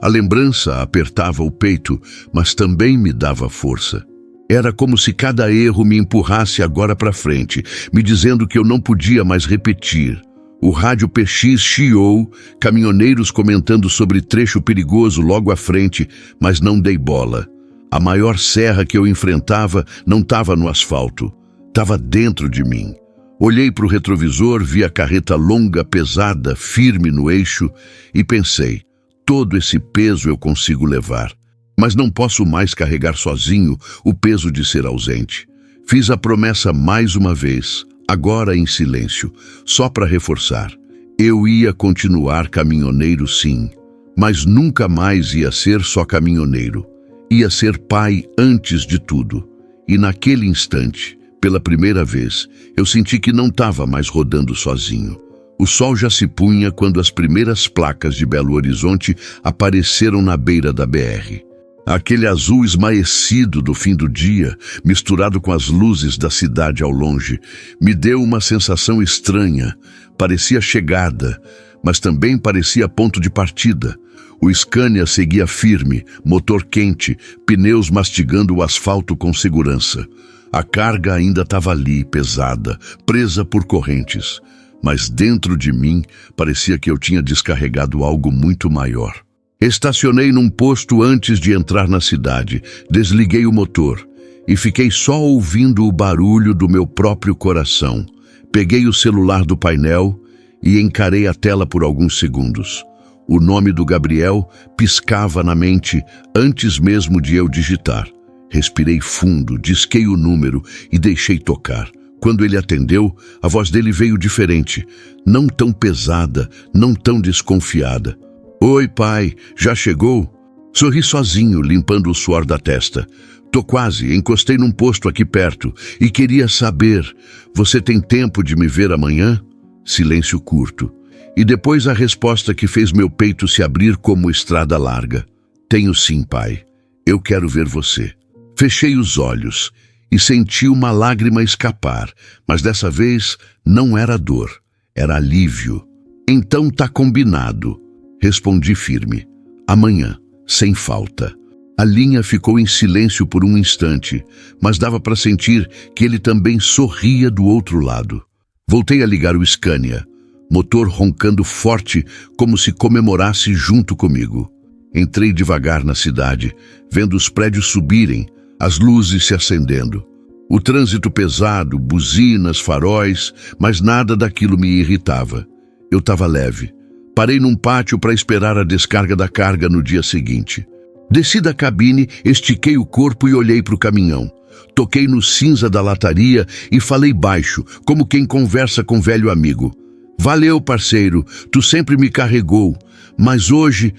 A lembrança apertava o peito, mas também me dava força. Era como se cada erro me empurrasse agora para frente, me dizendo que eu não podia mais repetir. O rádio PX chiou, caminhoneiros comentando sobre trecho perigoso logo à frente, mas não dei bola. A maior serra que eu enfrentava não estava no asfalto, estava dentro de mim. Olhei para o retrovisor, vi a carreta longa, pesada, firme no eixo e pensei, todo esse peso eu consigo levar. Mas não posso mais carregar sozinho o peso de ser ausente. Fiz a promessa mais uma vez, agora em silêncio, só para reforçar. Eu ia continuar caminhoneiro, sim, mas nunca mais ia ser só caminhoneiro. Ia ser pai antes de tudo. E naquele instante, pela primeira vez, eu senti que não estava mais rodando sozinho. O sol já se punha quando as primeiras placas de Belo Horizonte apareceram na beira da BR. Aquele azul esmaecido do fim do dia, misturado com as luzes da cidade ao longe, me deu uma sensação estranha. Parecia chegada, mas também parecia ponto de partida. O Scania seguia firme, motor quente, pneus mastigando o asfalto com segurança. A carga ainda estava ali, pesada, presa por correntes. Mas dentro de mim parecia que eu tinha descarregado algo muito maior. Estacionei num posto antes de entrar na cidade, desliguei o motor e fiquei só ouvindo o barulho do meu próprio coração. Peguei o celular do painel e encarei a tela por alguns segundos. O nome do Gabriel piscava na mente antes mesmo de eu digitar. Respirei fundo, disquei o número e deixei tocar. Quando ele atendeu, a voz dele veio diferente, não tão pesada, não tão desconfiada. Oi, pai, já chegou? Sorri sozinho, limpando o suor da testa. Tô quase, encostei num posto aqui perto e queria saber, você tem tempo de me ver amanhã? Silêncio curto. E depois a resposta que fez meu peito se abrir como estrada larga. Tenho sim, pai. Eu quero ver você. Fechei os olhos e senti uma lágrima escapar, mas dessa vez não era dor, era alívio. Então tá combinado. Respondi firme. Amanhã, sem falta. A linha ficou em silêncio por um instante, mas dava para sentir que ele também sorria do outro lado. Voltei a ligar o Scania, motor roncando forte como se comemorasse junto comigo. Entrei devagar na cidade, vendo os prédios subirem, as luzes se acendendo. O trânsito pesado, buzinas, faróis, mas nada daquilo me irritava. Eu estava leve. Parei num pátio para esperar a descarga da carga no dia seguinte. Desci da cabine, estiquei o corpo e olhei para o caminhão. Toquei no cinza da lataria e falei baixo, como quem conversa com velho amigo. Valeu, parceiro, tu sempre me carregou, mas hoje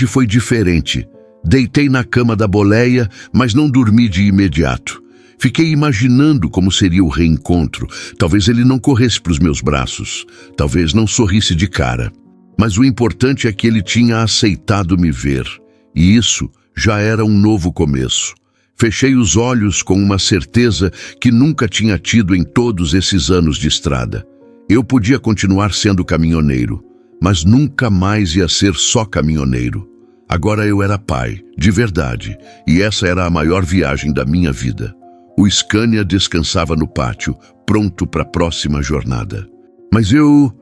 foi diferente. Deitei na cama da boleia, mas não dormi de imediato. Fiquei imaginando como seria o reencontro. Talvez ele não corresse para os meus braços, talvez não sorrisse de cara. Mas o importante é que ele tinha aceitado me ver, e isso já era um novo começo. Fechei os olhos com uma certeza que nunca tinha tido em todos esses anos de estrada. Eu podia continuar sendo caminhoneiro, mas nunca mais ia ser só caminhoneiro. Agora eu era pai, de verdade, e essa era a maior viagem da minha vida. O Scania descansava no pátio, pronto para a próxima jornada. Mas eu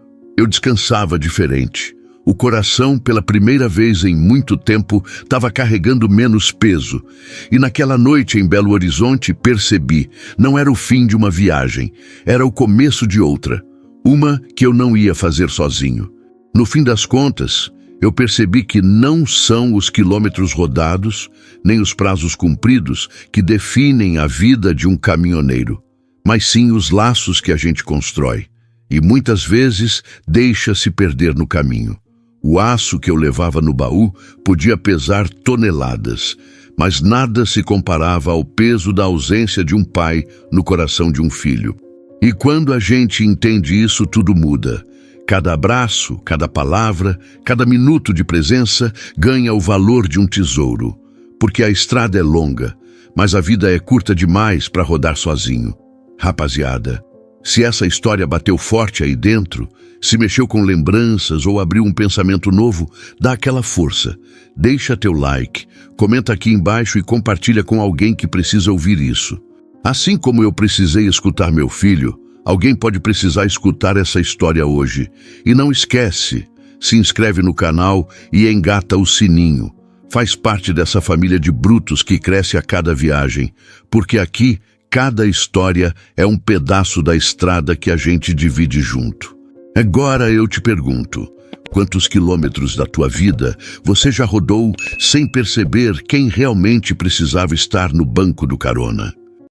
descansava diferente. O coração, pela primeira vez em muito tempo, estava carregando menos peso. E naquela noite em Belo Horizonte percebi, não era o fim de uma viagem, era o começo de outra. Uma que eu não ia fazer sozinho. No fim das contas, eu percebi que não são os quilômetros rodados, nem os prazos cumpridos que definem a vida de um caminhoneiro, mas sim os laços que a gente constrói. E muitas vezes deixa-se perder no caminho. O aço que eu levava no baú podia pesar toneladas, mas nada se comparava ao peso da ausência de um pai no coração de um filho. E quando a gente entende isso, tudo muda. Cada abraço, cada palavra, cada minuto de presença ganha o valor de um tesouro. Porque a estrada é longa, mas a vida é curta demais para rodar sozinho. Rapaziada, se essa história bateu forte aí dentro, se mexeu com lembranças ou abriu um pensamento novo, dá aquela força. Deixa teu like, comenta aqui embaixo e compartilha com alguém que precisa ouvir isso. Assim como eu precisei escutar meu filho, alguém pode precisar escutar essa história hoje. E não esquece, se inscreve no canal e engata o sininho. Faz parte dessa família de brutos que cresce a cada viagem, porque aqui cada história é um pedaço da estrada que a gente divide junto. Agora eu te pergunto, Quantos quilômetros da tua vida você já rodou sem perceber quem realmente precisava estar no banco do carona?